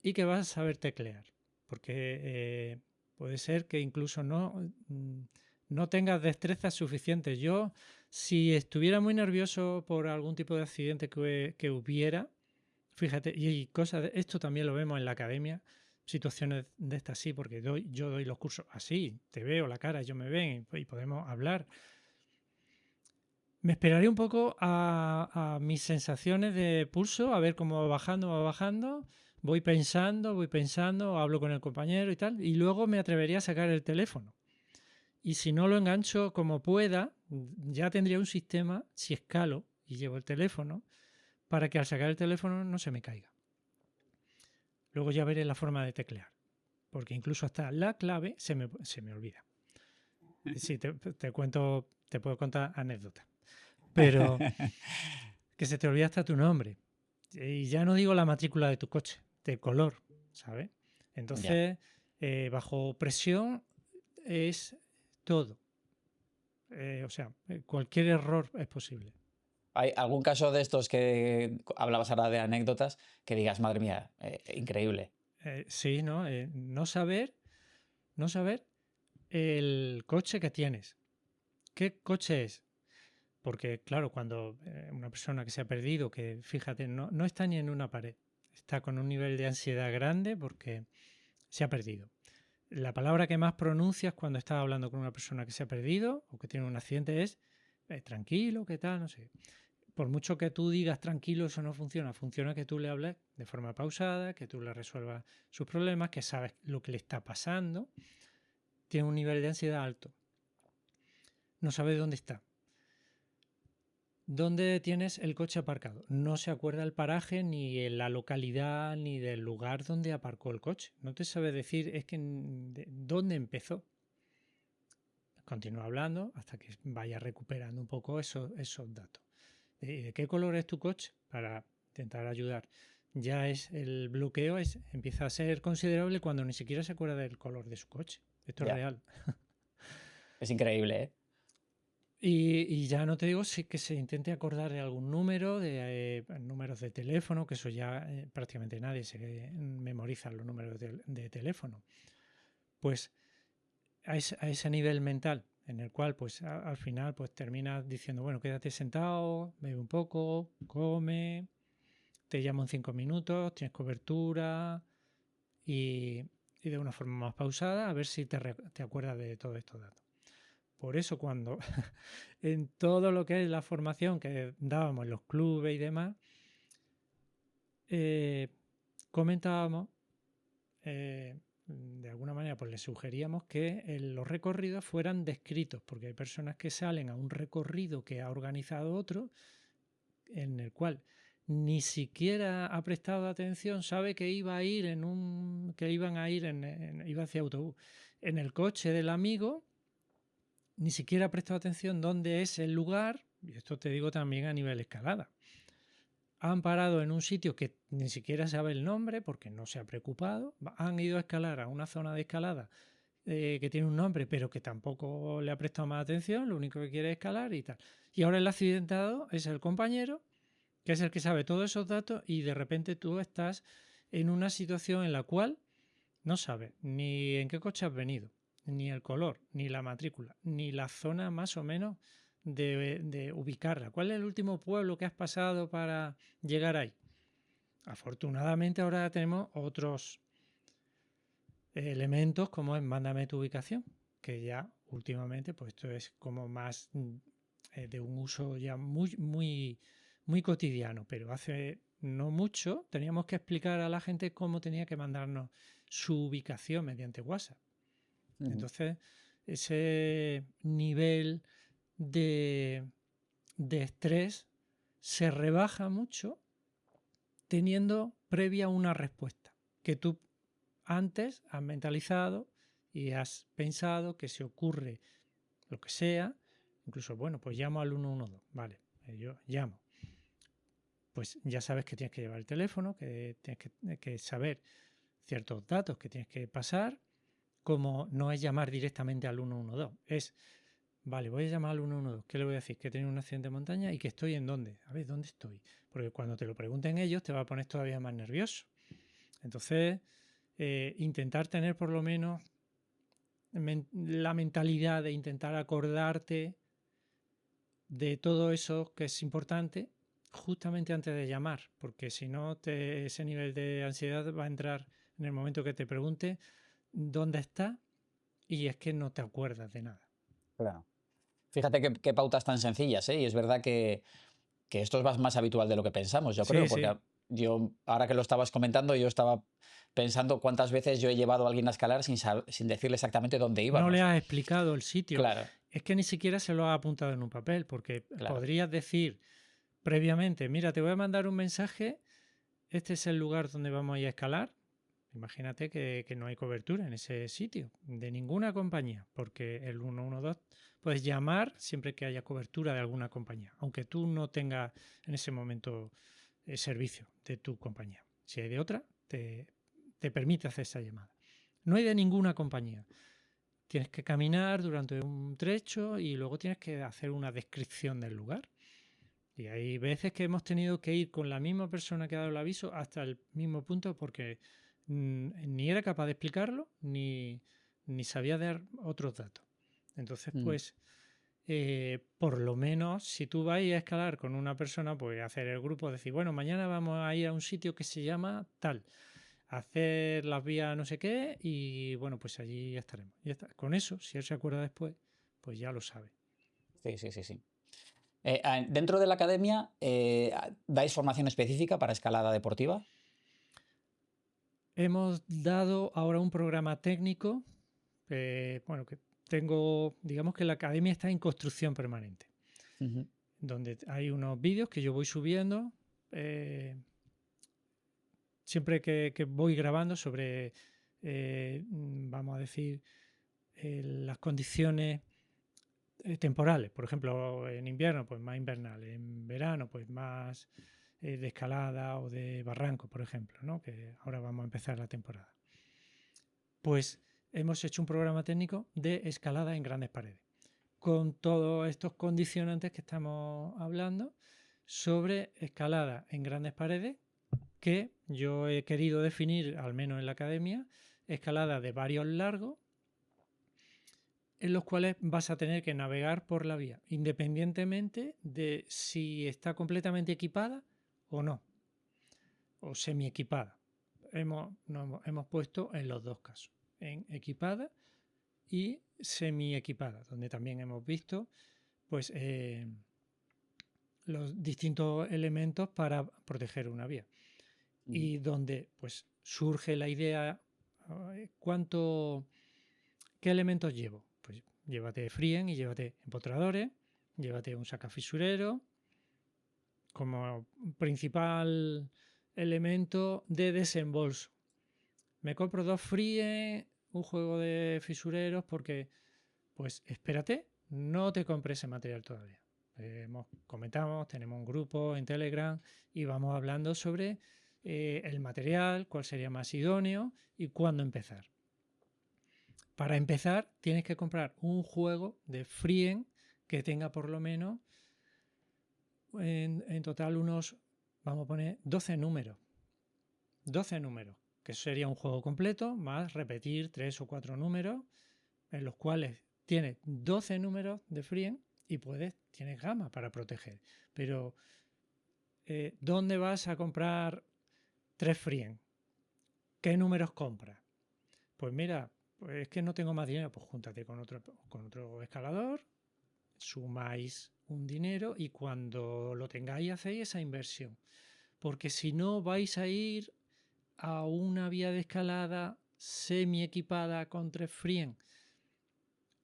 y que vas a saber teclear. Porque puede ser que incluso no tengas destrezas suficientes. Yo, si estuviera muy nervioso por algún tipo de accidente que hubiera, fíjate, y cosas de esto también lo vemos en la academia, situaciones de estas sí, porque yo doy los cursos así, te veo la cara, ellos me ven y podemos hablar. Me esperaría un poco a mis sensaciones de pulso, a ver cómo va bajando, voy pensando, hablo con el compañero y tal, y luego me atrevería a sacar el teléfono. Y si no lo engancho como pueda, ya tendría un sistema, si escalo y llevo el teléfono, para que al sacar el teléfono no se me caiga. Luego ya veré la forma de teclear, porque incluso hasta la clave se me olvida. Sí, te puedo contar anécdotas, pero que se te olvida hasta tu nombre. Y ya no digo la matrícula de tu coche, de color, ¿sabes? Entonces, bajo presión es todo. O sea, cualquier error es posible. ¿Hay algún caso de estos que hablabas ahora de anécdotas que digas, madre mía, increíble? Sí, ¿no? No saber el coche que tienes. ¿Qué coche es? Porque, claro, cuando una persona que se ha perdido, que fíjate, no está ni en una pared, está con un nivel de ansiedad grande porque se ha perdido. La palabra que más pronuncias cuando estás hablando con una persona que se ha perdido o que tiene un accidente es tranquilo, ¿qué tal? No sé. Por mucho que tú digas tranquilo, eso no funciona. Funciona que tú le hables de forma pausada, que tú le resuelvas sus problemas, que sabes lo que le está pasando. Tiene un nivel de ansiedad alto. No sabe dónde está. ¿Dónde tienes el coche aparcado? No se acuerda el paraje, ni en la localidad, ni del lugar donde aparcó el coche. No te sabe decir es que dónde empezó. Continúa hablando hasta que vaya recuperando un poco esos datos. ¿De qué color es tu coche? Para intentar ayudar. Ya es el bloqueo, empieza a ser considerable cuando ni siquiera se acuerda del color de su coche. Esto es Ya. real. Es increíble, ¿eh? Y ya no te digo si que se intente acordar de algún número, de números de teléfono, que eso ya prácticamente nadie se memoriza los números de teléfono. Pues a ese nivel mental en el cual pues al final pues terminas diciendo, bueno, quédate sentado, bebe un poco, come, te llamo en 5 minutos, tienes cobertura y de una forma más pausada a ver si te acuerdas de todos estos datos. Por eso cuando en todo lo que es la formación que dábamos en los clubes y demás, comentábamos, de alguna manera pues les sugeríamos que los recorridos fueran descritos, porque hay personas que salen a un recorrido que ha organizado otro, en el cual ni siquiera ha prestado atención, sabe que iba a ir que iban a ir iba hacia autobús, en el coche del amigo, ni siquiera ha prestado atención dónde es el lugar, y esto te digo también a nivel escalada. Han parado en un sitio que ni siquiera sabe el nombre porque no se ha preocupado, han ido a escalar a una zona de escalada que tiene un nombre pero que tampoco le ha prestado más atención, lo único que quiere es escalar y tal. Y ahora el accidentado es el compañero, que es el que sabe todos esos datos y de repente tú estás en una situación en la cual no sabes ni en qué coche has venido, ni el color, ni la matrícula, ni la zona más o menos de ubicarla. ¿Cuál es el último pueblo que has pasado para llegar ahí? Afortunadamente ahora tenemos otros elementos como es mándame tu ubicación, que ya últimamente pues esto es como más de un uso ya muy cotidiano, pero hace no mucho teníamos que explicar a la gente cómo tenía que mandarnos su ubicación mediante WhatsApp. Entonces, ese nivel de, de estrés se rebaja mucho teniendo previa una respuesta que tú antes has mentalizado y has pensado que se ocurre lo que sea, incluso, bueno, pues llamo al 112, vale, yo llamo. Pues ya sabes que tienes que llevar el teléfono, que tienes que saber ciertos datos que tienes que pasar, como no es llamar directamente al 112, es, vale, voy a llamar al 112, ¿qué le voy a decir? Que he tenido un accidente de montaña y que estoy en dónde. A ver, ¿dónde estoy? Porque cuando te lo pregunten ellos te va a poner todavía más nervioso. Entonces, intentar tener por lo menos la mentalidad de intentar acordarte de todo eso que es importante justamente antes de llamar, porque si no, ese nivel de ansiedad va a entrar en el momento que te pregunte dónde está y es que no te acuerdas de nada. Claro. Fíjate qué pautas tan sencillas, ¿eh? Y es verdad que esto es más habitual de lo que pensamos, yo creo, Sí, porque sí. yo, ahora que lo estabas comentando, yo estaba pensando cuántas veces yo he llevado a alguien a escalar sin decirle exactamente dónde No le íbamos. has explicado el sitio. Claro, Es que ni siquiera se lo has apuntado en un papel, porque claro. podrías decir previamente, mira, te voy a mandar un mensaje, este es el lugar donde vamos a ir a escalar. Imagínate que no hay cobertura en ese sitio, de ninguna compañía, porque el 112 puedes llamar siempre que haya cobertura de alguna compañía, aunque tú no tengas en ese momento servicio de tu compañía. Si hay de otra, te permite hacer esa llamada. No hay de ninguna compañía. Tienes que caminar durante un trecho y luego tienes que hacer una descripción del lugar. Y hay veces que hemos tenido que ir con la misma persona que ha dado el aviso hasta el mismo punto porque ni era capaz de explicarlo ni sabía dar otros datos. Entonces, Mm. pues, por lo menos si tú vas a ir a escalar con una persona, pues hacer el grupo, decir, bueno, mañana vamos a ir a un sitio que se llama tal, hacer las vías no sé qué y bueno, pues allí estaremos. Y está. Con eso, si él se acuerda después, pues ya lo sabe. Sí, sí, sí, sí. Dentro de la academia, ¿dais formación específica para escalada deportiva? Hemos dado ahora un programa técnico, bueno, que tengo, digamos que la academia está en construcción permanente, Ujú. donde hay unos vídeos que yo voy subiendo siempre que voy grabando sobre, vamos a decir, las condiciones temporales. Por ejemplo, en invierno, pues más invernal, en verano, pues más de escalada o de barranco, por ejemplo, ¿no? Que ahora vamos a empezar la temporada. Pues hemos hecho un programa técnico de escalada en grandes paredes. con todos estos condicionantes que estamos hablando sobre escalada en grandes paredes, que yo he querido definir, al menos en la academia, escalada de varios largos, en los cuales vas a tener que navegar por la vía, independientemente de si está completamente equipada o no, o semi equipada. Hemos puesto en los dos casos, en equipada y semi equipada, donde también hemos visto pues los distintos elementos para proteger una vía. Y donde pues surge la idea, ¿qué elementos llevo? Pues llévate frien y llévate empotradores, llévate un sacafisurero como principal elemento de desembolso. Me compro 2 frien, un juego de fisureros, porque pues espérate, no te compres ese material todavía. Comentamos, tenemos un grupo en Telegram y vamos hablando sobre el material, cuál sería más idóneo y cuándo empezar. Para empezar, tienes que comprar un juego de frien que tenga por lo menos en total unos, vamos a poner, 12 números. 12 números, que sería un juego completo, más repetir 3 o 4 números, en los cuales tienes 12 números de frien y tienes gama para proteger. Pero, ¿dónde vas a comprar 3 frien? ¿Qué números compras? Pues mira, pues es que no tengo más dinero, pues júntate con otro escalador, sumáis un dinero y cuando lo tengáis hacéis esa inversión. Porque si no vais a ir a una vía de escalada semi equipada con 3 frien,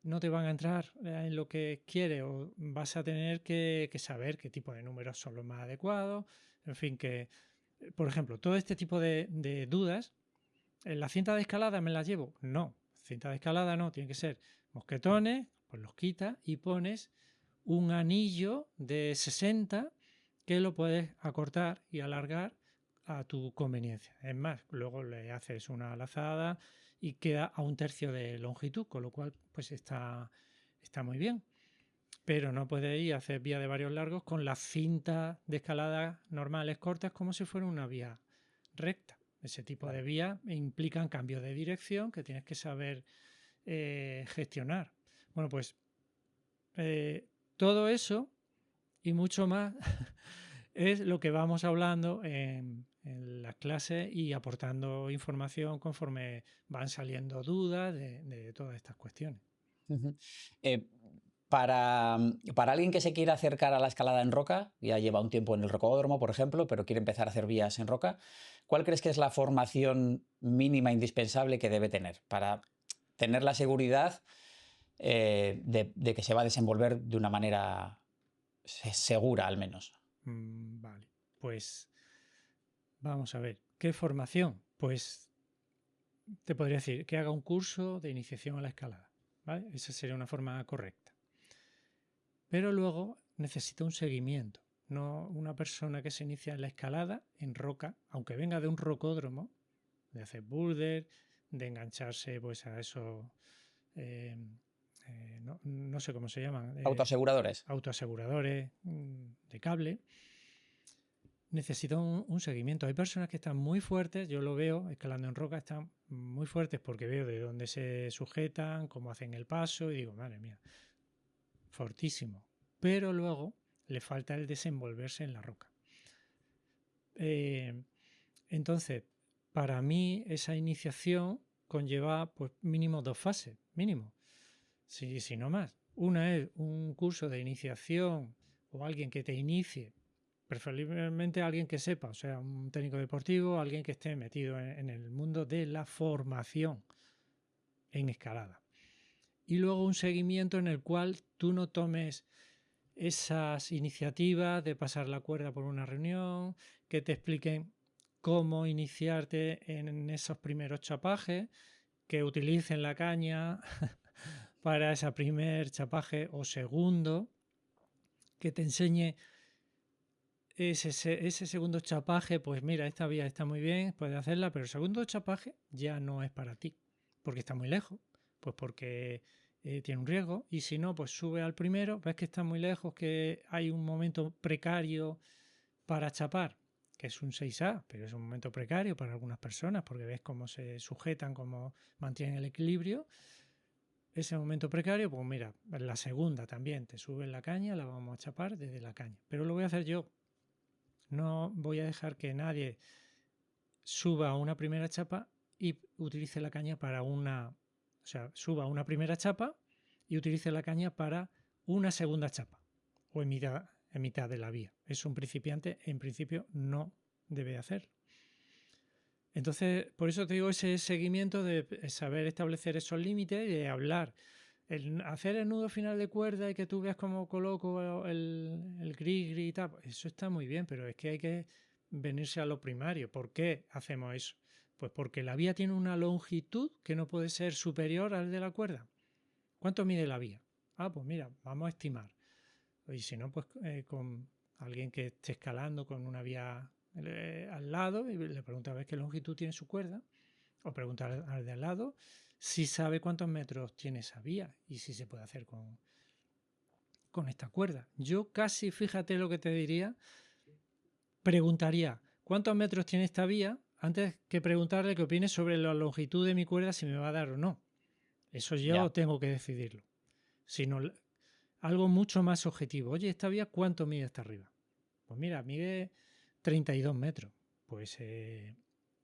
no te van a entrar en lo que quieres, o vas a tener que saber qué tipo de números son los más adecuados. En fin, que, por ejemplo, todo este tipo de dudas, ¿en la cinta de escalada me la llevo? No, cinta de escalada no, tiene que ser mosquetones, pues los quitas y pones un anillo de 60 que lo puedes acortar y alargar a tu conveniencia. Es más, luego le haces una lazada y queda a 1/3 de longitud, con lo cual pues está muy bien. Pero no puedes ir a hacer vía de varios largos con las cintas de escalada normales cortas como si fuera una vía recta. Ese tipo de vías implican cambios de dirección que tienes que saber gestionar. Bueno, pues todo eso y mucho más es lo que vamos hablando en las clases y aportando información conforme van saliendo dudas de todas estas cuestiones. Para alguien que se quiera acercar a la escalada en roca, ya lleva un tiempo en el rocódromo, por ejemplo, pero quiere empezar a hacer vías en roca, ¿cuál crees que es la formación mínima indispensable que debe tener para tener la seguridad de que se va a desenvolver de una manera segura, al menos? Vale, pues vamos a ver, ¿qué formación? Pues te podría decir que haga un curso de iniciación a la escalada, ¿vale? Esa sería una forma correcta. Pero luego necesita un seguimiento, no una persona que se inicia en la escalada en roca, aunque venga de un rocódromo, de hacer boulder, de engancharse pues a esos, no sé cómo se llaman, Autoaseguradores. autoaseguradores de cable. Necesita un seguimiento. Hay personas que están muy fuertes, yo lo veo, escalando en roca, están muy fuertes porque veo de dónde se sujetan, cómo hacen el paso y digo, madre mía, fortísimo. Pero luego le falta el desenvolverse en la roca. Entonces, para mí esa iniciación conlleva pues mínimo 2 fases, mínimo, si no más. Una es un curso de iniciación o alguien que te inicie, preferiblemente alguien que sepa, o sea, un técnico deportivo, alguien que esté metido en el mundo de la formación en escalada. Y luego un seguimiento en el cual tú no tomes esas iniciativas de pasar la cuerda por una reunión, que te expliquen cómo iniciarte en esos primeros chapajes, que utilicen la caña para ese primer chapaje o segundo, que te enseñe ese segundo chapaje, pues mira, esta vía está muy bien, puedes hacerla, pero el segundo chapaje ya no es para ti, porque está muy lejos, pues porque tiene un riesgo, y si no, pues sube al primero, ves que está muy lejos, que hay un momento precario para chapar, que es un 6A, pero es un momento precario para algunas personas, porque ves cómo se sujetan, cómo mantienen el equilibrio. Ese momento precario, pues mira, en la segunda también te sube la caña, la vamos a chapar desde la caña. Pero lo voy a hacer yo. No voy a dejar que nadie suba a una primera chapa y utilice la caña para una... O sea, suba a una primera chapa y utilice la caña para una segunda chapa o en mitad de la vía. Eso un principiante en principio no debe hacer. Entonces, por eso te digo ese seguimiento de saber establecer esos límites y de hablar. Hacer el nudo final de cuerda y que tú veas cómo coloco el gris y tal, eso está muy bien, pero es que hay que venirse a lo primario. ¿Por qué hacemos eso? Pues porque la vía tiene una longitud que no puede ser superior al de la cuerda. ¿Cuánto mide la vía? Ah, pues mira, vamos a estimar. Y si no, pues con alguien que esté escalando con una vía al lado y le pregunta a ver qué longitud tiene su cuerda, o pregunta al de al lado si sabe cuántos metros tiene esa vía y si se puede hacer con esta cuerda. Yo casi, fíjate lo que te diría, preguntaría cuántos metros tiene esta vía antes que preguntarle qué opine sobre la longitud de mi cuerda, si me va a dar o no. Eso yo tengo que decidirlo. Sino algo mucho más objetivo. Oye, esta vía, ¿cuánto mide hasta arriba? Pues mira, mide 32 metros. Pues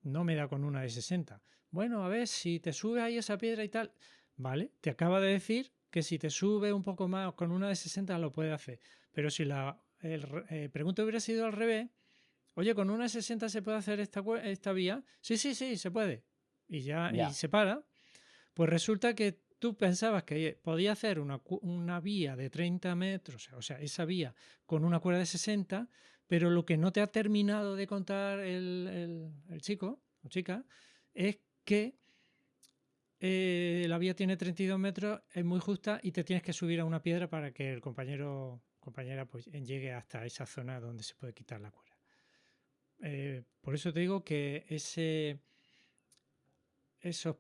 no me da con una de 60. Bueno, a ver, si te subes ahí esa piedra y tal. Vale, te acaba de decir que si te sube un poco más con una de 60 lo puede hacer. Pero si la pregunta hubiera sido al revés, oye, con una de 60 se puede hacer esta vía. Sí, sí, sí, se puede. Y ya, y se para. Pues resulta que tú pensabas que podía hacer una vía de 30 metros, o sea, esa vía con una cuerda de 60, pero lo que no te ha terminado de contar el chico o chica es que la vía tiene 32 metros, es muy justa y te tienes que subir a una piedra para que el compañera pues, llegue hasta esa zona donde se puede quitar la cuerda. Por eso te digo que esos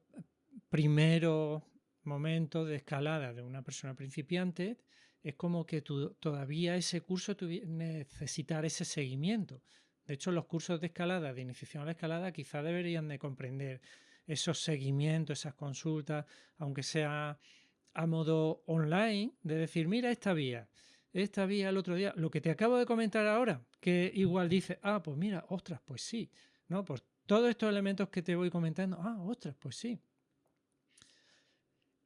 primeros momentos de escalada de una persona principiante es como que todavía ese curso necesitar ese seguimiento. De hecho, los cursos de escalada, de iniciación a la escalada, quizá deberían de comprender esos seguimientos, esas consultas, aunque sea a modo online, de decir, mira esta vía el otro día, lo que te acabo de comentar ahora, que igual dice, ah, pues mira, ostras, pues sí, ¿no? Pues todos estos elementos que te voy comentando, ah, ostras, pues sí.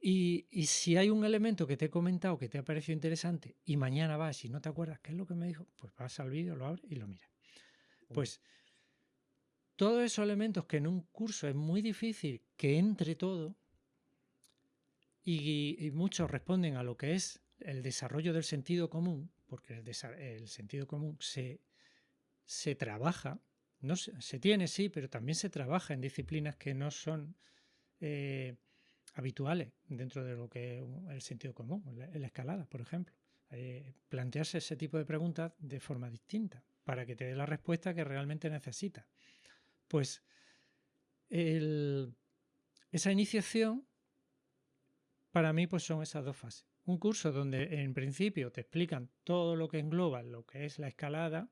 Y si hay un elemento que te he comentado que te ha parecido interesante y mañana vas y no te acuerdas qué es lo que me dijo, pues vas al vídeo, lo abres y lo miras. Pues todos esos elementos que en un curso es muy difícil que entre todo y muchos responden a lo que es el desarrollo del sentido común, porque el sentido común se trabaja, no se tiene sí, pero también se trabaja en disciplinas que no son habituales dentro de lo que es el sentido común, en la escalada, por ejemplo. Plantearse ese tipo de preguntas de forma distinta para que te dé la respuesta que realmente necesitas. Pues esa iniciación para mí pues son esas dos fases. Un curso donde en principio te explican todo lo que engloba lo que es la escalada,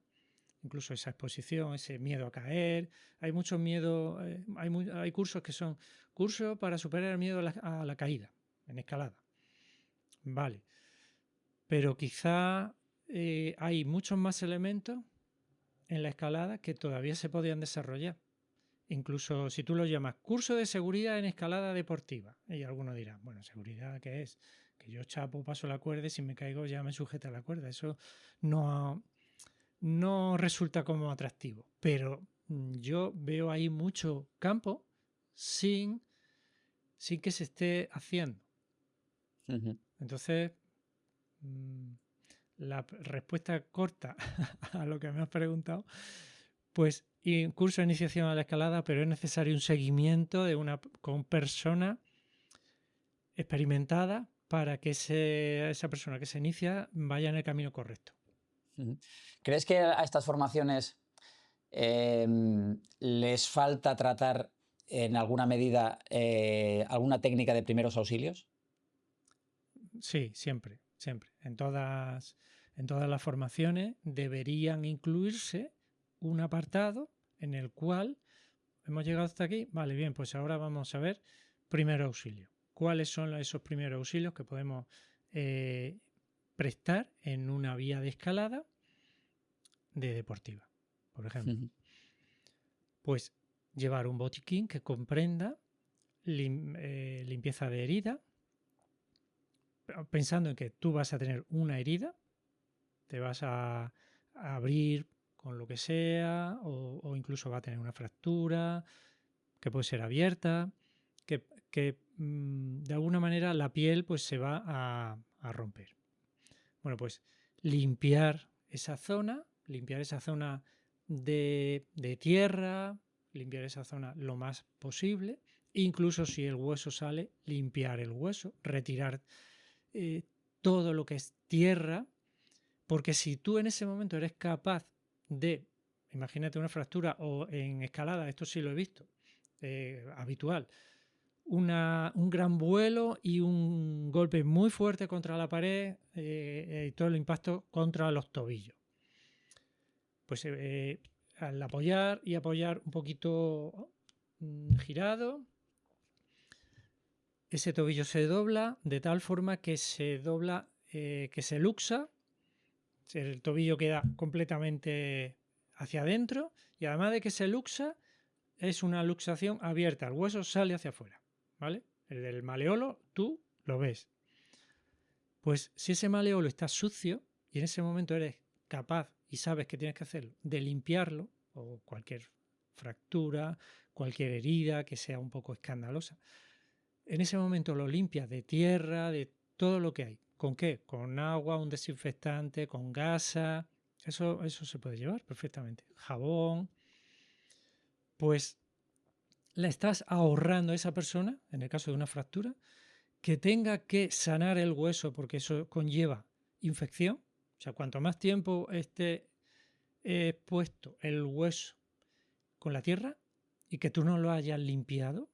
incluso esa exposición, ese miedo a caer. Hay mucho miedo, hay cursos que son cursos para superar el miedo a la caída en escalada. Vale. Pero quizá hay muchos más elementos en la escalada que todavía se podían desarrollar. Incluso si tú lo llamas curso de seguridad en escalada deportiva. Y algunos dirán, bueno, ¿seguridad qué es? Que yo chapo, paso la cuerda y si me caigo ya me sujeta la cuerda. Eso no resulta como atractivo. Pero yo veo ahí mucho campo sin que se esté haciendo. Entonces, la respuesta corta a lo que me has preguntado, pues curso de iniciación a la escalada, pero es necesario un seguimiento con persona experimentada para que esa persona que se inicia vaya en el camino correcto. ¿Crees que a estas formaciones les falta tratar en alguna medida alguna técnica de primeros auxilios? Sí, siempre, siempre. En todas las formaciones deberían incluirse un apartado en el cual hemos llegado hasta aquí. Vale, bien, pues ahora vamos a ver primer auxilio. ¿Cuáles son esos primeros auxilios que podemos prestar en una vía de escalada de deportiva, por ejemplo? Pues llevar un botiquín que comprenda limpieza de herida, pensando en que tú vas a tener una herida, te vas a abrir con lo que sea, o incluso va a tener una fractura que puede ser abierta, que de alguna manera la piel pues se va a romper. Bueno, pues limpiar esa zona de tierra, limpiar esa zona lo más posible, incluso si el hueso sale, limpiar el hueso, retirar todo lo que es tierra, porque si tú en ese momento eres capaz de, imagínate una fractura o en escalada, esto sí lo he visto, habitual, un gran vuelo y un golpe muy fuerte contra la pared y todo el impacto contra los tobillos. Pues al apoyar un poquito girado, ese tobillo se dobla de tal forma que se dobla, que se luxa, el tobillo queda completamente hacia adentro y además de que se luxa, es una luxación abierta, el hueso sale hacia afuera, ¿vale? El del maleolo tú lo ves. Pues si ese maleolo está sucio y en ese momento eres capaz y sabes que tienes que hacerlo, de limpiarlo, o cualquier fractura, cualquier herida que sea un poco escandalosa, en ese momento lo limpias de tierra, de todo lo que hay. ¿Con qué? Con agua, un desinfectante, con gasa. Eso se puede llevar perfectamente. Jabón. Pues le estás ahorrando a esa persona, en el caso de una fractura, que tenga que sanar el hueso porque eso conlleva infección. O sea, cuanto más tiempo esté puesto el hueso con la tierra y que tú no lo hayas limpiado,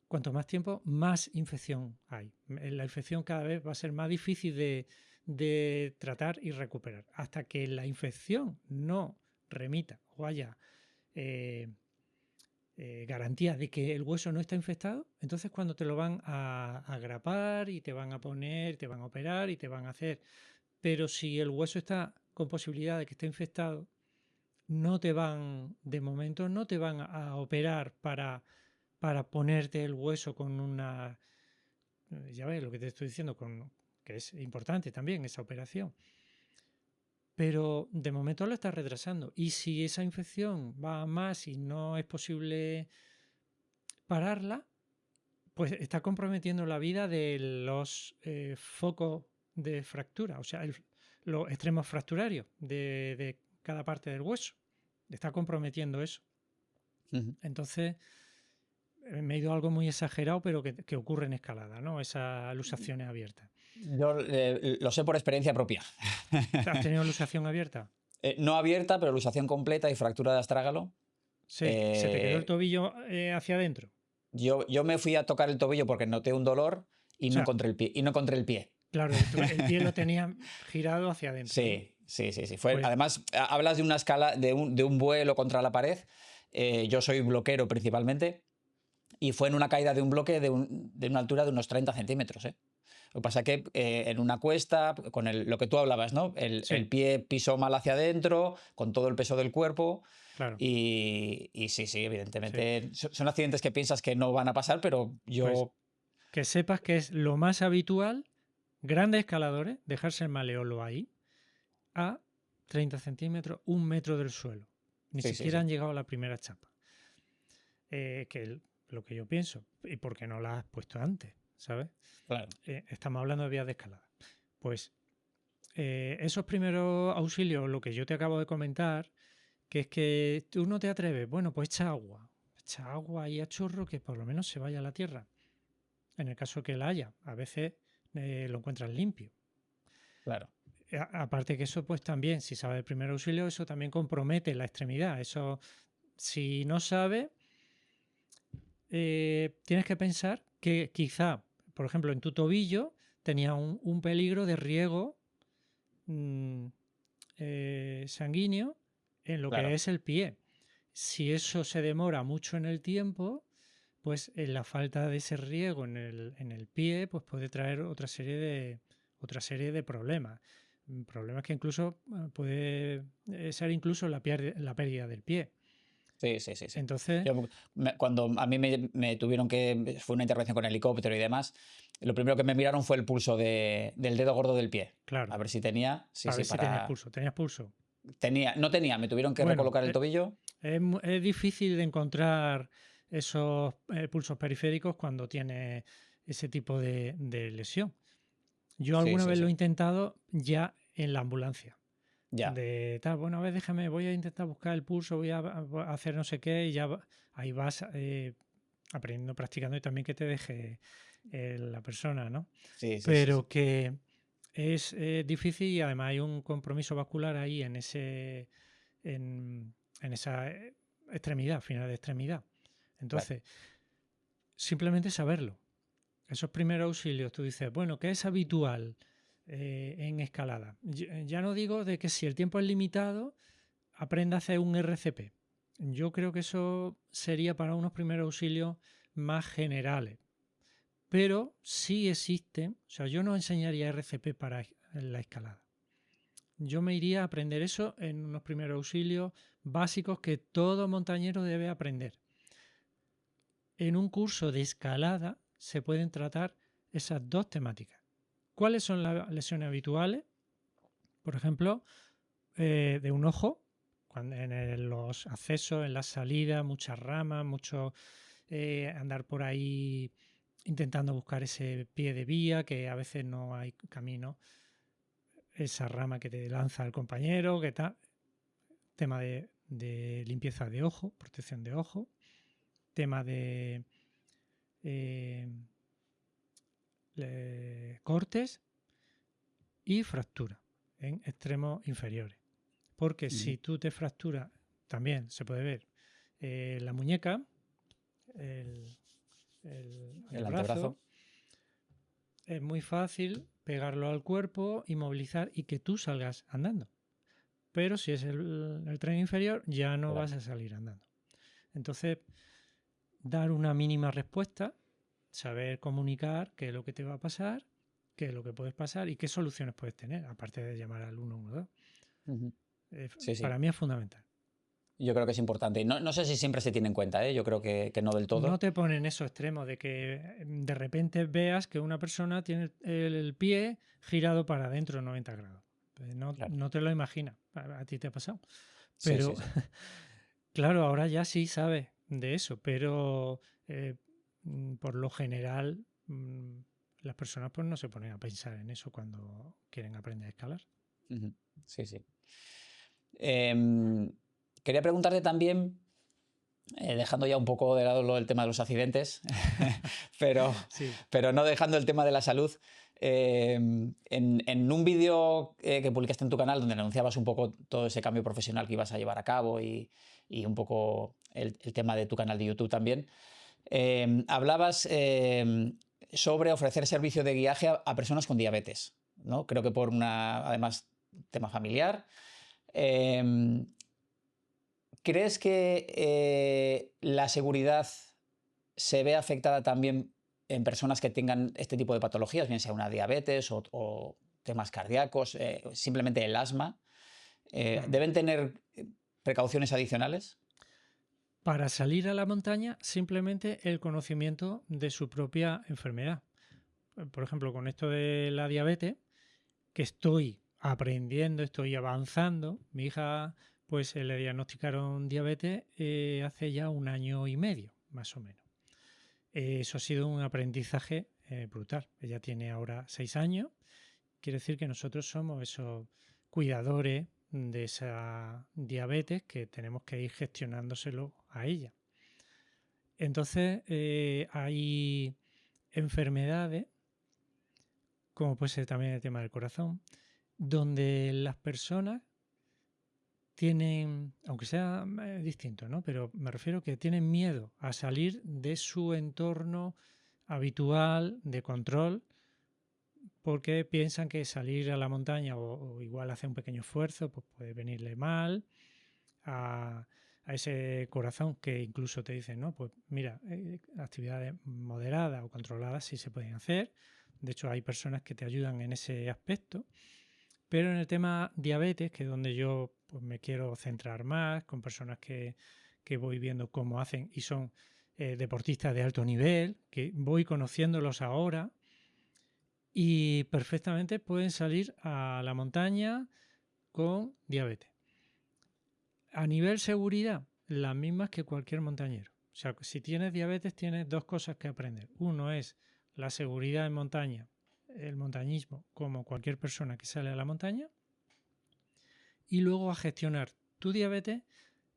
cuanto más tiempo, más infección hay. La infección cada vez va a ser más difícil de tratar y recuperar. Hasta que la infección no remita o haya garantía de que el hueso no está infectado, entonces cuando te lo van a grapar y te van a poner, te van a operar y te van a hacer. Pero si el hueso está con posibilidad de que esté infectado, no te van, de momento, no te van a operar para ponerte el hueso con una, ya ves lo que te estoy diciendo, que es importante también esa operación. Pero de momento lo estás retrasando. Y si esa infección va a más y no es posible pararla, pues está comprometiendo la vida de los focos de fractura, o sea, los extremos fracturarios de cada parte del hueso. Está comprometiendo eso. Entonces, me he ido a algo muy exagerado, pero que ocurre en escalada, ¿no? Esas luxaciones abiertas. Yo lo sé por experiencia propia. ¿Has tenido luxación abierta? No abierta, pero luxación completa y fractura de astrágalo. Sí. ¿Se te quedó el tobillo hacia adentro? Yo me fui a tocar el tobillo porque noté un dolor y no encontré el pie. Y no encontré el pie. Claro, el pie lo tenía girado hacia adentro. Sí, ¿no? sí. Pues, además, hablas de una escala, de un vuelo contra la pared. Yo soy bloquero principalmente. Y fue en una caída de un bloque de una altura de unos 30 centímetros. Lo que pasa es que en una cuesta, con lo que tú hablabas, ¿no? El pie pisó mal hacia adentro, con todo el peso del cuerpo. Claro. Y sí, evidentemente. Sí. Son accidentes que piensas que no van a pasar, pero yo... Pues, que sepas que es lo más habitual, grandes escaladores, dejarse el maleolo ahí, a 30 centímetros, 1 metro del suelo. Ni siquiera han llegado a la primera chapa. Que lo que yo pienso, ¿y por qué no la has puesto antes? ¿Sabes? Claro. Estamos hablando de vías de escalada. Pues esos primeros auxilios, lo que yo te acabo de comentar, que es que tú no te atreves, bueno, pues echa agua ahí a chorro que por lo menos se vaya a la tierra. En el caso que la haya, a veces lo encuentras limpio. Claro. Aparte que eso, pues también, si sabes el primer auxilio, eso también compromete la extremidad. Eso, si no sabes, tienes que pensar que quizá por ejemplo, en tu tobillo tenía un peligro de riego mm, sanguíneo en lo que Claro. es el pie. Si eso se demora mucho en el tiempo, pues la falta de ese riego en el pie pues puede traer otra serie de problemas. Problemas que incluso puede ser incluso la pérdida del pie. Sí, sí, sí, sí. Entonces, Yo, cuando a mí me tuvieron que, fue una intervención con helicóptero y demás, lo primero que me miraron fue el pulso del dedo gordo del pie. claro, A ver si tenía, sí, para sí, ver si tenías pulso. ¿Tenías pulso? no tenía, me tuvieron que Bueno, recolocar el tobillo. es difícil de encontrar esos pulsos periféricos cuando tienes ese tipo de lesión. Yo Sí, alguna sí, vez lo he sí, intentado ya en la ambulancia. ya, De tal, bueno, a ver, déjame, voy a intentar buscar el pulso, voy a hacer no sé qué, y ya ahí vas aprendiendo, practicando y también que te deje la persona, ¿no? sí, sí, sí, sí. Pero que es difícil y además hay un compromiso vascular ahí en esa extremidad, final de extremidad. Claro. Entonces, simplemente saberlo. Esos primeros auxilios, tú dices, bueno, ¿qué es habitual en escalada? Ya no digo de que si el tiempo es limitado, aprenda a hacer un RCP. Yo creo que eso sería para unos primeros auxilios más generales. Pero sí existen, o sea, yo no enseñaría RCP para la escalada. Yo me iría a aprender eso en unos primeros auxilios básicos que todo montañero debe aprender. En un curso de escalada se pueden tratar esas dos temáticas. ¿Cuáles son las lesiones habituales? Por ejemplo, de un ojo, cuando en los accesos, en las salidas, muchas ramas, mucho andar por ahí intentando buscar ese pie de vía, que a veces no hay camino, esa rama que te lanza el compañero, que tal. Tema de limpieza de ojo, protección de ojo, tema de eh, cortes y fractura en extremos inferiores. Porque Ujú. si tú te fracturas, también se puede ver la muñeca, el, el El brazo, antebrazo. es muy fácil pegarlo al cuerpo, inmovilizar y que tú salgas andando. Pero si es el tren inferior, ya no Claro. vas a salir andando. Entonces, dar una mínima respuesta, saber comunicar qué es lo que te va a pasar, qué es lo que puedes pasar y qué soluciones puedes tener, aparte de llamar al 112. Ujú. Sí, sí. Para mí es fundamental. Yo creo que es importante. Y no, no sé si siempre se tiene en cuenta, ¿eh? Yo creo que no del No todo. te ponen esos extremos de que de repente veas que una persona tiene el pie girado para adentro 90 grados. No, Claro. no te lo imaginas. A ti te ha pasado. Sí, sí, Pero sí. claro, ahora ya sí sabes de eso, pero por lo general las personas pues no se ponen a pensar en eso cuando quieren aprender a escalar. Ujú. Sí, sí. Em, Quería preguntarte también, dejando ya un poco de lado el tema de los accidentes, pero, Sí, pero no dejando el tema de la salud. En un vídeo que publicaste en tu canal donde anunciabas un poco todo ese cambio profesional que ibas a llevar a cabo y un poco el tema de tu canal de YouTube también, hablabas sobre ofrecer servicio de guiaje a personas con diabetes, ¿no? Creo que por además, tema familiar. Eh, ¿Crees que la seguridad se ve afectada también en personas que tengan este tipo de patologías, bien sea una diabetes o temas cardíacos, simplemente el asma? claro. ¿Deben tener precauciones adicionales? Para salir a la montaña, simplemente el conocimiento de su propia enfermedad. Por ejemplo, con esto de la diabetes, que estoy aprendiendo, estoy avanzando. Mi hija, pues le diagnosticaron diabetes hace ya un año y medio, más o menos. Eso ha sido un aprendizaje brutal. Ella tiene ahora 6 años. Quiere decir que nosotros somos esos cuidadores de esa diabetes que tenemos que ir gestionándoselo a ella. Entonces, hay enfermedades, como puede ser también el tema del corazón, donde las personas tienen, aunque sea distinto, ¿no? Pero me refiero que tienen miedo a salir de su entorno habitual de control, porque piensan que salir a la montaña o igual hacer un pequeño esfuerzo pues puede venirle mal a ese corazón, que incluso te dicen, no, pues mira, actividades moderadas o controladas sí se pueden hacer. De hecho, hay personas que te ayudan en ese aspecto. Pero en el tema diabetes, que es donde yo pues, me quiero centrar más, con personas que voy viendo cómo hacen y son deportistas de alto nivel, que voy conociéndolos ahora y perfectamente pueden salir a la montaña con diabetes. A nivel seguridad, las mismas que cualquier montañero. O sea, si tienes diabetes tienes dos cosas que aprender. Uno es la seguridad en montaña, el montañismo, como cualquier persona que sale a la montaña, y luego a gestionar tu diabetes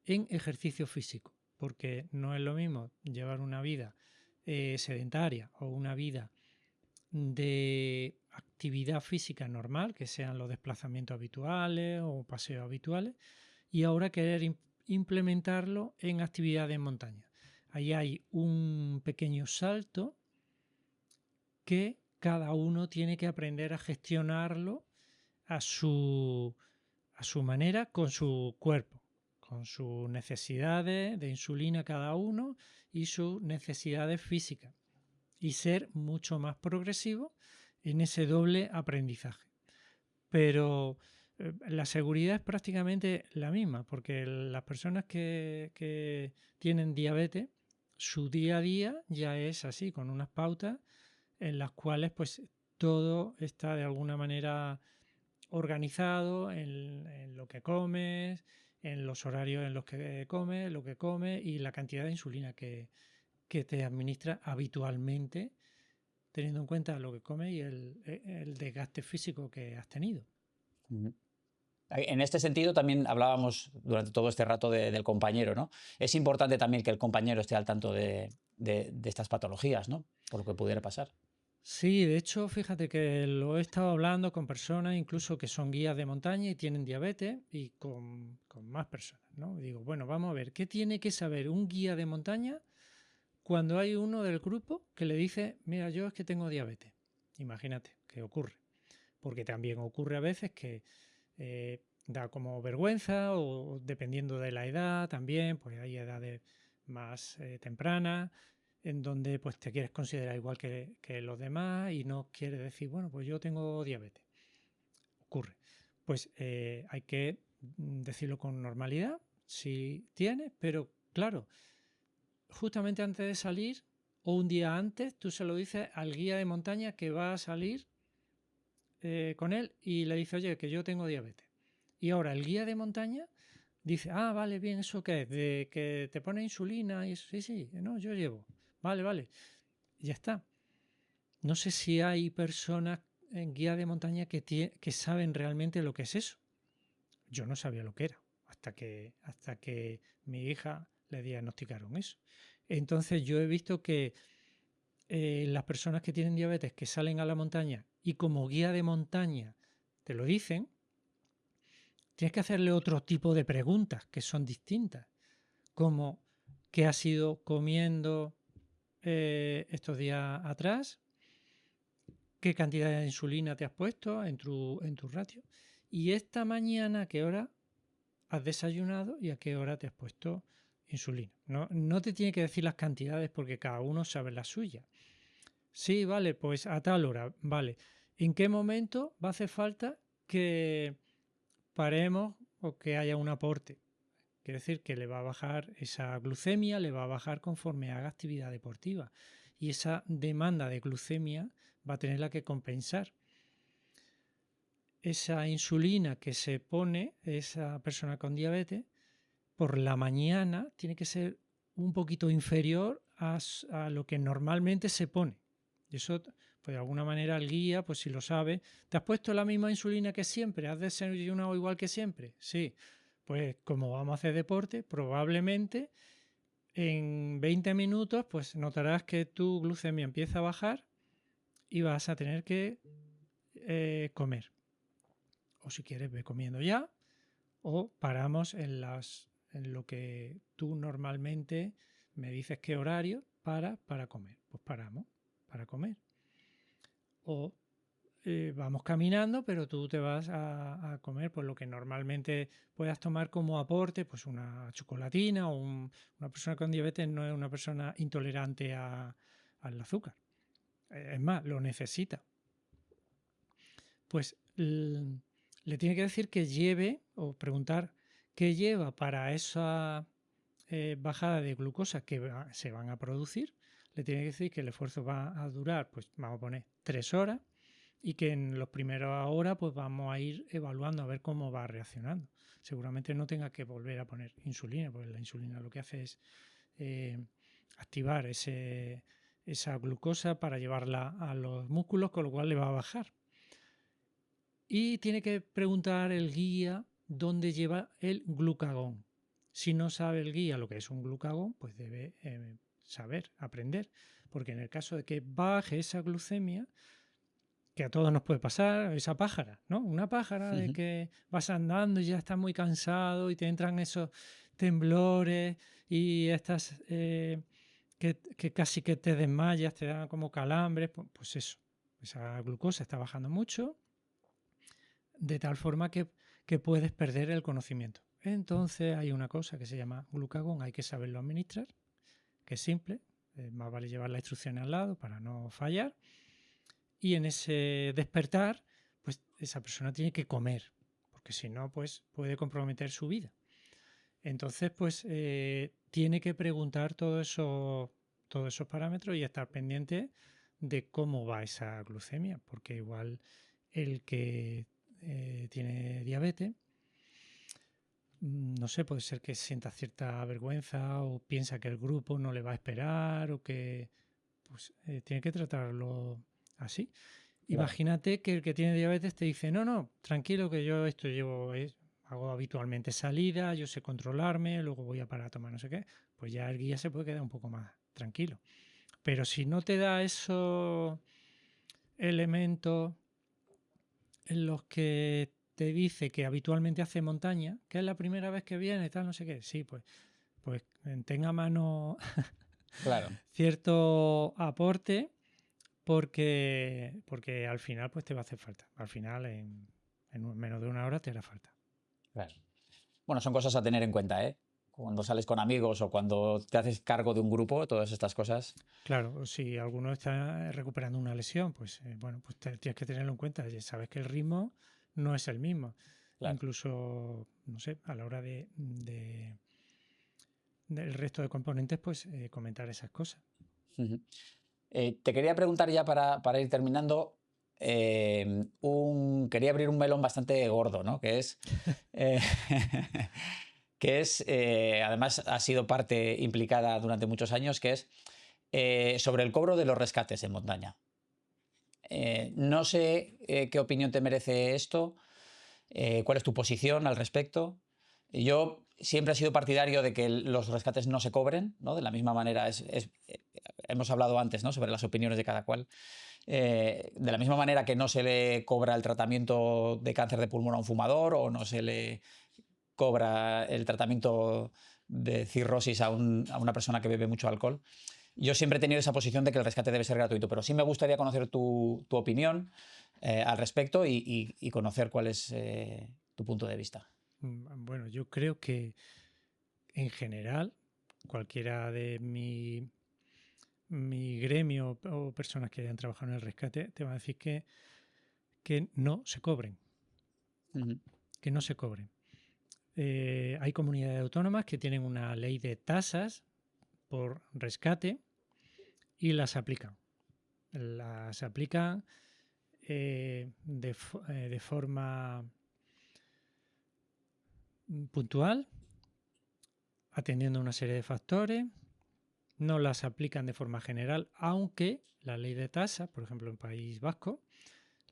en ejercicio físico, porque no es lo mismo llevar una vida sedentaria o una vida de actividad física normal, que sean los desplazamientos habituales o paseos habituales, y ahora querer implementarlo en actividades en montaña. Ahí hay un pequeño salto que cada uno tiene que aprender a gestionarlo a su manera, con su cuerpo, con sus necesidades de insulina cada uno y sus necesidades físicas, y ser mucho más progresivo en ese doble aprendizaje. Pero la seguridad es prácticamente la misma, porque las personas que tienen diabetes, su día a día ya es así, con unas pautas en las cuales pues todo está de alguna manera organizado en lo que comes, en los horarios en los que comes, lo que comes y la cantidad de insulina que te administra habitualmente, teniendo en cuenta lo que comes y el desgaste físico que has tenido. En este sentido también hablábamos durante todo este rato del compañero, ¿no? Es importante también que el compañero esté al tanto de estas patologías, ¿no? Por lo que pudiera pasar. Sí, de hecho, fíjate que lo he estado hablando con personas incluso que son guías de montaña y tienen diabetes, y con más personas, ¿no? Digo, bueno, vamos a ver, ¿qué tiene que saber un guía de montaña cuando hay uno del grupo que le dice, mira, yo es que tengo diabetes? Imagínate qué ocurre. Porque también ocurre a veces que da como vergüenza, o dependiendo de la edad también, pues hay edades más tempranas en donde pues te quieres considerar igual que los demás y no quieres decir, bueno, pues yo tengo diabetes. Ocurre. Pues hay que decirlo con normalidad, si tienes, pero claro, justamente antes de salir o un día antes, tú se lo dices al guía de montaña que va a salir con él y le dice, oye, que yo tengo diabetes. Y ahora el guía de montaña dice, ah, vale, bien, ¿eso qué es? ¿De que te pone insulina? Y eso, sí, sí, no, yo llevo. Vale, vale. Y ya está. No sé si hay personas en guía de montaña que saben realmente lo que es eso. Yo no sabía lo que era hasta que mi hija le diagnosticaron eso. Entonces yo he visto que las personas que tienen diabetes que salen a la montaña y como guía de montaña te lo dicen, tienes que hacerle otro tipo de preguntas que son distintas, como ¿qué has ido comiendo estos días atrás? ¿Qué cantidad de insulina te has puesto en tu ratio? Y esta mañana, ¿a qué hora has desayunado y a qué hora te has puesto insulina? No te tiene que decir las cantidades porque cada uno sabe la suya. Sí, vale, pues a tal hora, vale. ¿En qué momento va a hacer falta que paremos o que haya un aporte? Quiere decir que le va a bajar esa glucemia, le va a bajar conforme haga actividad deportiva. Y esa demanda de glucemia va a tenerla que compensar. Esa insulina que se pone esa persona con diabetes por la mañana tiene que ser un poquito inferior a lo que normalmente se pone. Y eso, pues de alguna manera el guía, pues si lo sabe, ¿te has puesto la misma insulina que siempre? ¿Has desayunado igual que siempre? Sí. Pues como vamos a hacer deporte, probablemente en 20 minutos pues notarás que tu glucemia empieza a bajar y vas a tener que comer. O si quieres, ve comiendo ya, o paramos en lo que tú normalmente me dices qué horario para comer. Pues paramos comer. O vamos caminando, pero tú te vas a comer pues lo que normalmente puedas tomar como aporte, pues una chocolatina o una persona con diabetes no es una persona intolerante al azúcar. Es más, lo necesita. Pues le tiene que decir que lleve o preguntar qué lleva para esa bajada de glucosa que se van a producir. Le tiene que decir que el esfuerzo va a durar, pues vamos a poner 3 horas y que en las primeras horas pues vamos a ir evaluando a ver cómo va reaccionando. Seguramente no tenga que volver a poner insulina, porque la insulina lo que hace es activar esa glucosa para llevarla a los músculos, con lo cual le va a bajar. Y tiene que preguntar el guía dónde lleva el glucagón. Si no sabe el guía lo que es un glucagón, pues debe saber, aprender. Porque en el caso de que baje esa glucemia, que a todos nos puede pasar, esa pájara, ¿no? Una pájara de que vas andando y ya estás muy cansado y te entran esos temblores y estas que casi que te desmayas, te dan como calambres, pues eso. Esa glucosa está bajando mucho, de tal forma que puedes perder el conocimiento. Entonces hay una cosa que se llama glucagón, hay que saberlo administrar, que es simple, más vale llevar la instrucción al lado para no fallar. Y en ese despertar, pues esa persona tiene que comer, porque si no, pues puede comprometer su vida. Entonces, pues tiene que preguntar todos esos parámetros y estar pendiente de cómo va esa glucemia, porque igual el que tiene diabetes, no sé, puede ser que sienta cierta vergüenza o piensa que el grupo no le va a esperar o que pues tiene que tratarlo así. Claro. Imagínate que el que tiene diabetes te dice, no, tranquilo que yo esto hago habitualmente salida, yo sé controlarme, luego voy a parar a tomar no sé qué, pues ya el guía se puede quedar un poco más tranquilo. Pero si no te da esos elementos en los que te dice que habitualmente hace montaña, que es la primera vez que viene, tal, no sé qué, sí, pues tenga a mano claro. cierto aporte porque al final pues te va a hacer falta. Al final en menos de una hora te hará falta. Claro. Bueno, son cosas a tener en cuenta, ¿eh? Cuando sales con amigos o cuando te haces cargo de un grupo, todas estas cosas. Claro, si alguno está recuperando una lesión, pues bueno, pues tienes que tenerlo en cuenta. Ya sabes que el ritmo no es el mismo. Claro. Incluso, no sé, a la hora del resto de componentes, pues comentar esas cosas. Te quería preguntar ya para ir terminando, quería abrir un melón bastante gordo, ¿no? Que es, además ha sido parte implicada durante muchos años, que es sobre el cobro de los rescates en montaña. No sé qué opinión te merece esto, cuál es tu posición al respecto. Yo siempre he sido partidario de que los rescates no se cobren, ¿no? De la misma manera, hemos hablado antes, ¿no? Sobre las opiniones de cada cual. De la misma manera que no se le cobra el tratamiento de cáncer de pulmón a un fumador o no se le cobra el tratamiento de cirrosis a una persona que bebe mucho alcohol. Yo siempre he tenido esa posición de que el rescate debe ser gratuito, pero sí me gustaría conocer tu opinión al respecto y conocer cuál es tu punto de vista. Bueno, yo creo que en general cualquiera de mi gremio o personas que hayan trabajado en el rescate te va a decir que no se cobren. Que no se cobren. Hay comunidades autónomas que tienen una ley de tasas por rescate y las aplican. Las aplican de forma puntual, atendiendo a una serie de factores. No las aplican de forma general, aunque la ley de tasa, por ejemplo en País Vasco,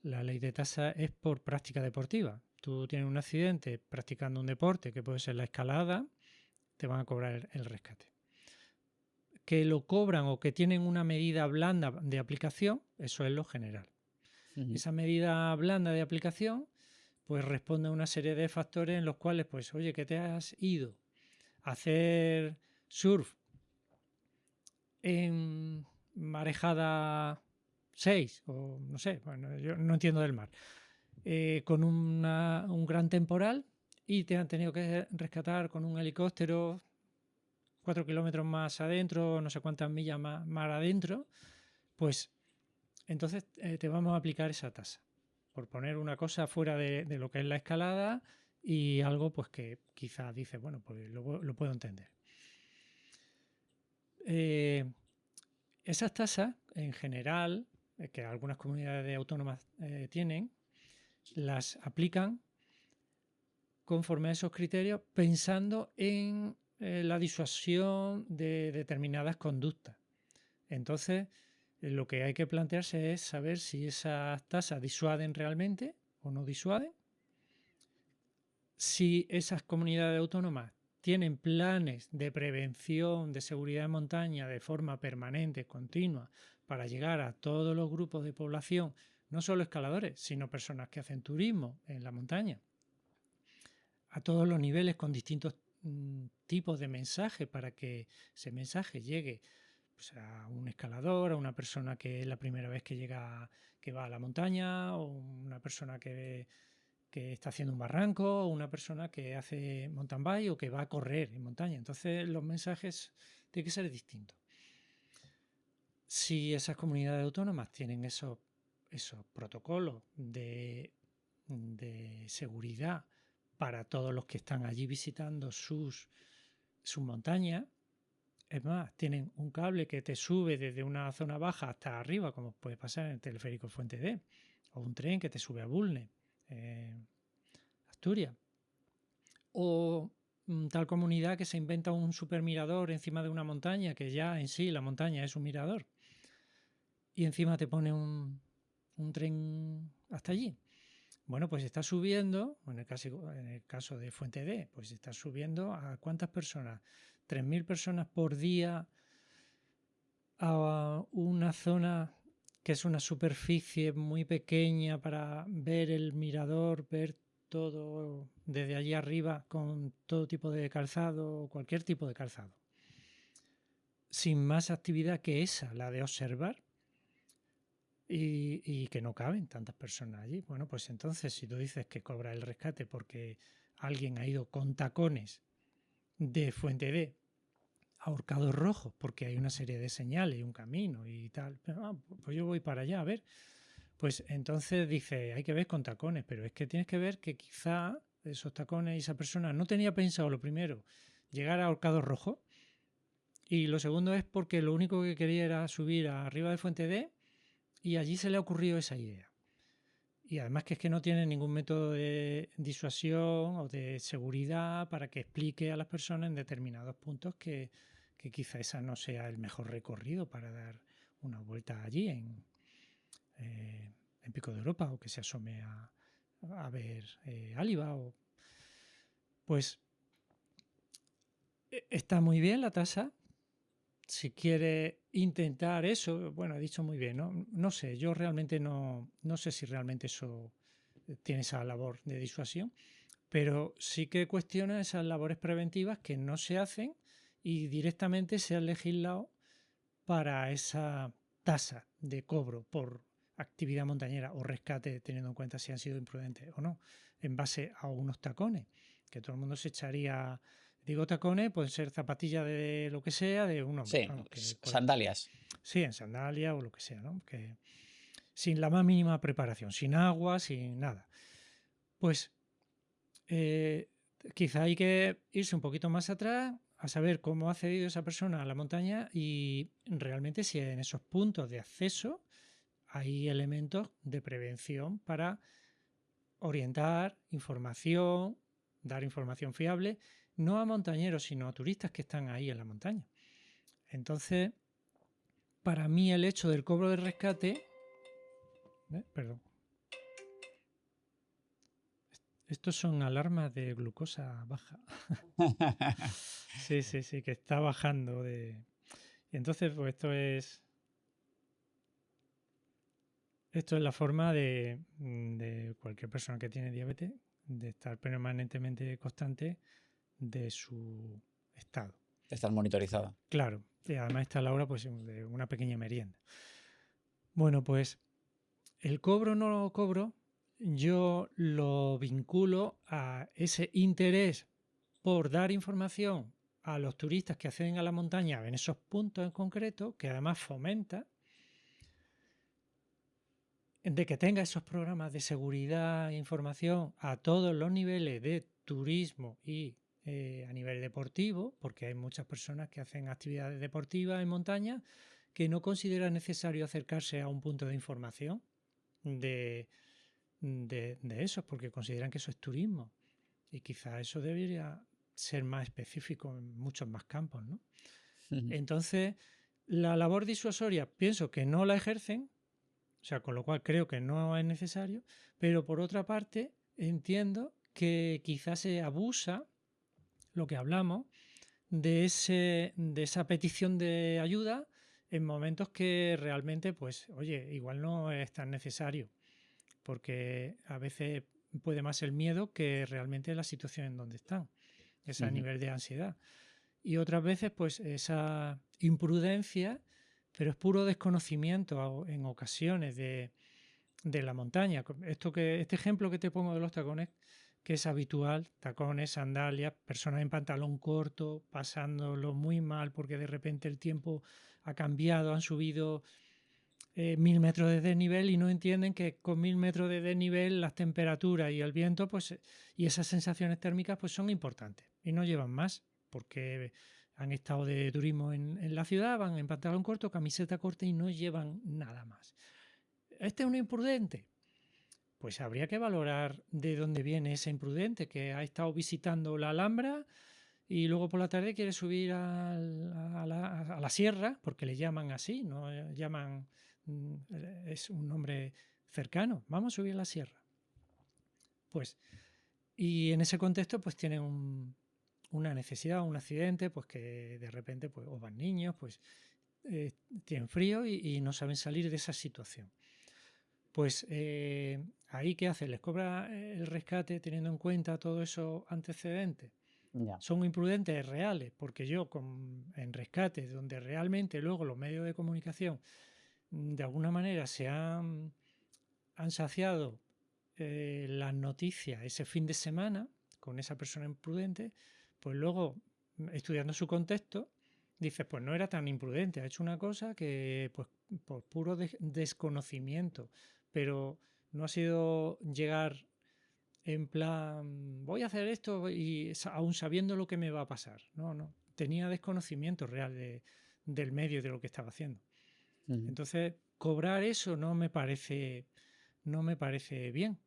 la ley de tasa es por práctica deportiva. Tú tienes un accidente practicando un deporte que puede ser la escalada, te van a cobrar el rescate. Que lo cobran o que tienen una medida blanda de aplicación, eso es lo general. Esa medida blanda de aplicación pues responde a una serie de factores en los cuales, pues, oye, que te has ido a hacer surf en marejada 6 o no sé, bueno, yo no entiendo del mar, con un gran temporal y te han tenido que rescatar con un helicóptero 4 kilómetros más adentro, no sé cuántas millas más adentro, pues entonces te vamos a aplicar esa tasa. Por poner una cosa fuera de lo que es la escalada y algo pues que quizás dices, bueno, pues lo puedo entender. Esas tasas, en general, que algunas comunidades autónomas tienen, las aplican conforme a esos criterios pensando en la disuasión de determinadas conductas. Entonces, lo que hay que plantearse es saber si esas tasas disuaden realmente o no disuaden, si esas comunidades autónomas tienen planes de prevención de seguridad en montaña de forma permanente, continua, para llegar a todos los grupos de población, no solo escaladores, sino personas que hacen turismo en la montaña, a todos los niveles con distintos tipos de mensaje para que ese mensaje llegue pues, a un escalador, a una persona que es la primera vez que va a la montaña, o una persona que está haciendo un barranco, o una persona que hace mountain bike o que va a correr en montaña. Entonces los mensajes tienen que ser distintos. Si esas comunidades autónomas tienen esos protocolos de seguridad para todos los que están allí visitando sus montañas, es más, tienen un cable que te sube desde una zona baja hasta arriba, como puede pasar en el teleférico Fuente D, o un tren que te sube a Bulnes, Asturias, o tal comunidad que se inventa un supermirador encima de una montaña, que ya en sí la montaña es un mirador, y encima te pone un tren hasta allí. Bueno, pues está subiendo, en el caso de Fuente D, pues está subiendo a ¿cuántas personas? 3.000 personas por día a una zona que es una superficie muy pequeña para ver el mirador, ver todo desde allí arriba con todo tipo de calzado, cualquier tipo de calzado. Sin más actividad que esa, la de observar, y que no caben tantas personas allí. Bueno, pues entonces si tú dices que cobra el rescate porque alguien ha ido con tacones de Fuente D a Horcados Rojos, porque hay una serie de señales y un camino y tal, pues yo voy para allá a ver, pues entonces dice, hay que ver con tacones, pero es que tienes que ver que quizá esos tacones y esa persona no tenía pensado, lo primero, llegar a Horcados Rojos, y lo segundo es porque lo único que quería era subir arriba de Fuente D y allí se le ha ocurrido esa idea. Y además que es que no tiene ningún método de disuasión o de seguridad para que explique a las personas en determinados puntos que quizá esa no sea el mejor recorrido para dar una vuelta allí en Pico de Europa, o que se asome a ver Áliba. Pues está muy bien la tasa. Si quiere intentar eso, bueno, he dicho muy bien, ¿no? No sé, yo realmente no sé si realmente eso tiene esa labor de disuasión, pero sí que cuestiona esas labores preventivas que no se hacen y directamente se han legislado para esa tasa de cobro por actividad montañera o rescate, teniendo en cuenta si han sido imprudentes o no, en base a unos tacones, que todo el mundo se echaría. Digo tacones, pueden ser zapatillas de lo que sea, de un hombre. Sí, Vamos, sandalias. Sí, en sandalia o lo que sea, ¿no? Que sin la más mínima preparación, sin agua, sin nada. Pues quizá hay que irse un poquito más atrás a saber cómo ha accedido esa persona a la montaña y realmente si en esos puntos de acceso hay elementos de prevención para orientar información, dar información fiable, no a montañeros, sino a turistas que están ahí en la montaña. Entonces, para mí el hecho del cobro de rescate, perdón, estos son alarmas de glucosa baja. Sí, que está bajando de. Y entonces, pues esto es la forma de cualquier persona que tiene diabetes de estar permanentemente constante de su estado. Estar monitorizada. Claro, y además está la hora pues de una pequeña merienda. Bueno, pues el cobro o no lo cobro, yo lo vinculo a ese interés por dar información a los turistas que acceden a la montaña en esos puntos en concreto, que además fomenta de que tenga esos programas de seguridad e información a todos los niveles de turismo y a nivel deportivo, porque hay muchas personas que hacen actividades deportivas en montaña que no consideran necesario acercarse a un punto de información de, de eso, porque consideran que eso es turismo. Y quizá eso debería ser más específico en muchos más campos, ¿no? Entonces, la labor disuasoria pienso que no la ejercen, o sea, con lo cual creo que no es necesario, pero por otra parte entiendo que quizás se abusa, lo que hablamos, de esa petición de ayuda en momentos que realmente, pues, oye, igual no es tan necesario, porque a veces puede más el miedo que realmente la situación en donde están, ese nivel de ansiedad. Y otras veces, pues, esa imprudencia, pero es puro desconocimiento en ocasiones de la montaña. Este ejemplo que te pongo de los tacones, que es habitual, tacones, sandalias, personas en pantalón corto, pasándolo muy mal porque de repente el tiempo ha cambiado, han subido 1000 metros de desnivel y no entienden que con 1000 metros de desnivel las temperaturas y el viento pues, y esas sensaciones térmicas pues, son importantes y no llevan más porque han estado de turismo en la ciudad, van en pantalón corto, camiseta corta y no llevan nada más. ¿Este es un imprudente? Pues habría que valorar de dónde viene ese imprudente que ha estado visitando la Alhambra y luego por la tarde quiere subir a la sierra, porque le llaman así, no llaman, es un nombre cercano, vamos a subir a la sierra. Pues, y en ese contexto pues tiene una necesidad, un accidente, pues que de repente pues, o van niños, pues tienen frío y no saben salir de esa situación. Pues ahí ¿qué hace? ¿Les cobra el rescate teniendo en cuenta todos esos antecedentes? Ya. Son imprudentes reales, porque yo en rescates donde realmente luego los medios de comunicación de alguna manera han saciado las noticias ese fin de semana con esa persona imprudente, pues luego estudiando su contexto dices, pues no era tan imprudente, ha hecho una cosa que pues por puro desconocimiento, pero no ha sido llegar en plan, voy a hacer esto y aún sabiendo lo que me va a pasar. No, no. Tenía desconocimiento real del medio de lo que estaba haciendo. Entonces, cobrar eso no me parece bien.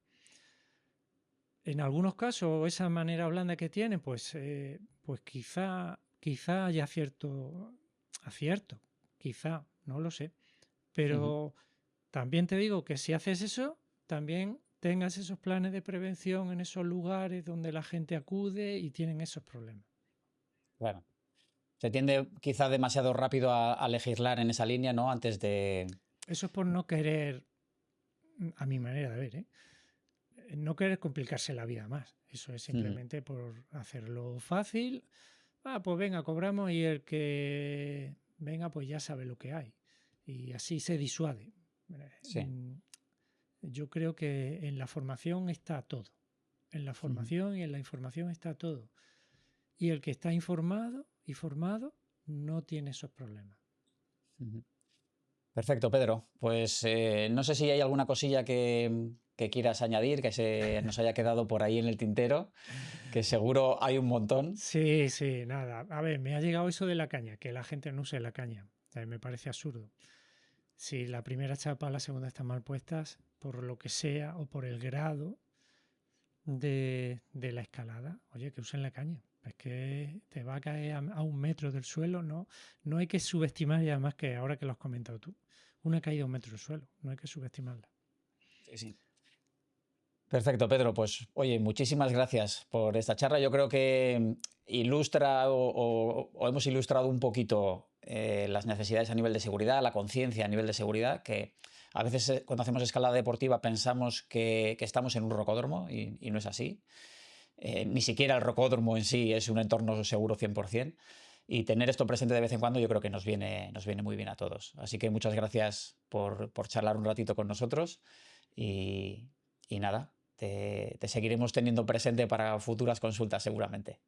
En algunos casos, esa manera blanda que tiene, pues, pues quizá haya cierto acierto, quizá, no lo sé. Pero también te digo que si haces eso, también tengas esos planes de prevención en esos lugares donde la gente acude y tienen esos problemas. Claro. Se tiende quizá demasiado rápido a legislar en esa línea, ¿no? Antes de... Eso es por no querer, a mi manera de ver, no querer complicarse la vida más. Eso es simplemente por hacerlo fácil. Ah, pues venga, cobramos y el que venga pues ya sabe lo que hay. Y así se disuade. Sí. Yo creo que en la formación está todo. En la formación y en la información está todo. Y el que está informado y formado no tiene esos problemas. Perfecto, Pedro. Pues no sé si hay alguna cosilla que quieras añadir, que se nos haya quedado por ahí en el tintero, que seguro hay un montón. Sí, sí, nada. A ver, me ha llegado eso de la caña, que la gente no use la caña. Me parece absurdo. Si la primera chapa o la segunda están mal puestas, por lo que sea, o por el grado de la escalada, oye, que usen la caña. Es que te va a caer a 1 metro del suelo, no, no hay que subestimar, y además que ahora que lo has comentado tú, una caída a 1 metro del suelo, no hay que subestimarla. Sí, sí. Perfecto, Pedro. Pues oye, muchísimas gracias por esta charla. Yo creo que ilustra o hemos ilustrado un poquito las necesidades a nivel de seguridad, la conciencia a nivel de seguridad, que a veces cuando hacemos escalada deportiva pensamos que estamos en un rocódromo y no es así. Ni siquiera el rocódromo en sí es un entorno seguro 100%. y tener esto presente de vez en cuando yo creo que nos viene muy bien a todos. Así que muchas gracias por charlar un ratito con nosotros y nada, te seguiremos teniendo presente para futuras consultas seguramente.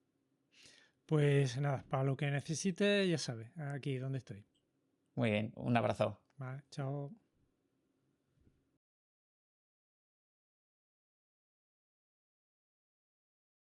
Pues nada, para lo que necesites, ya sabes, aquí donde estoy. Muy bien, un abrazo. Vale, chao.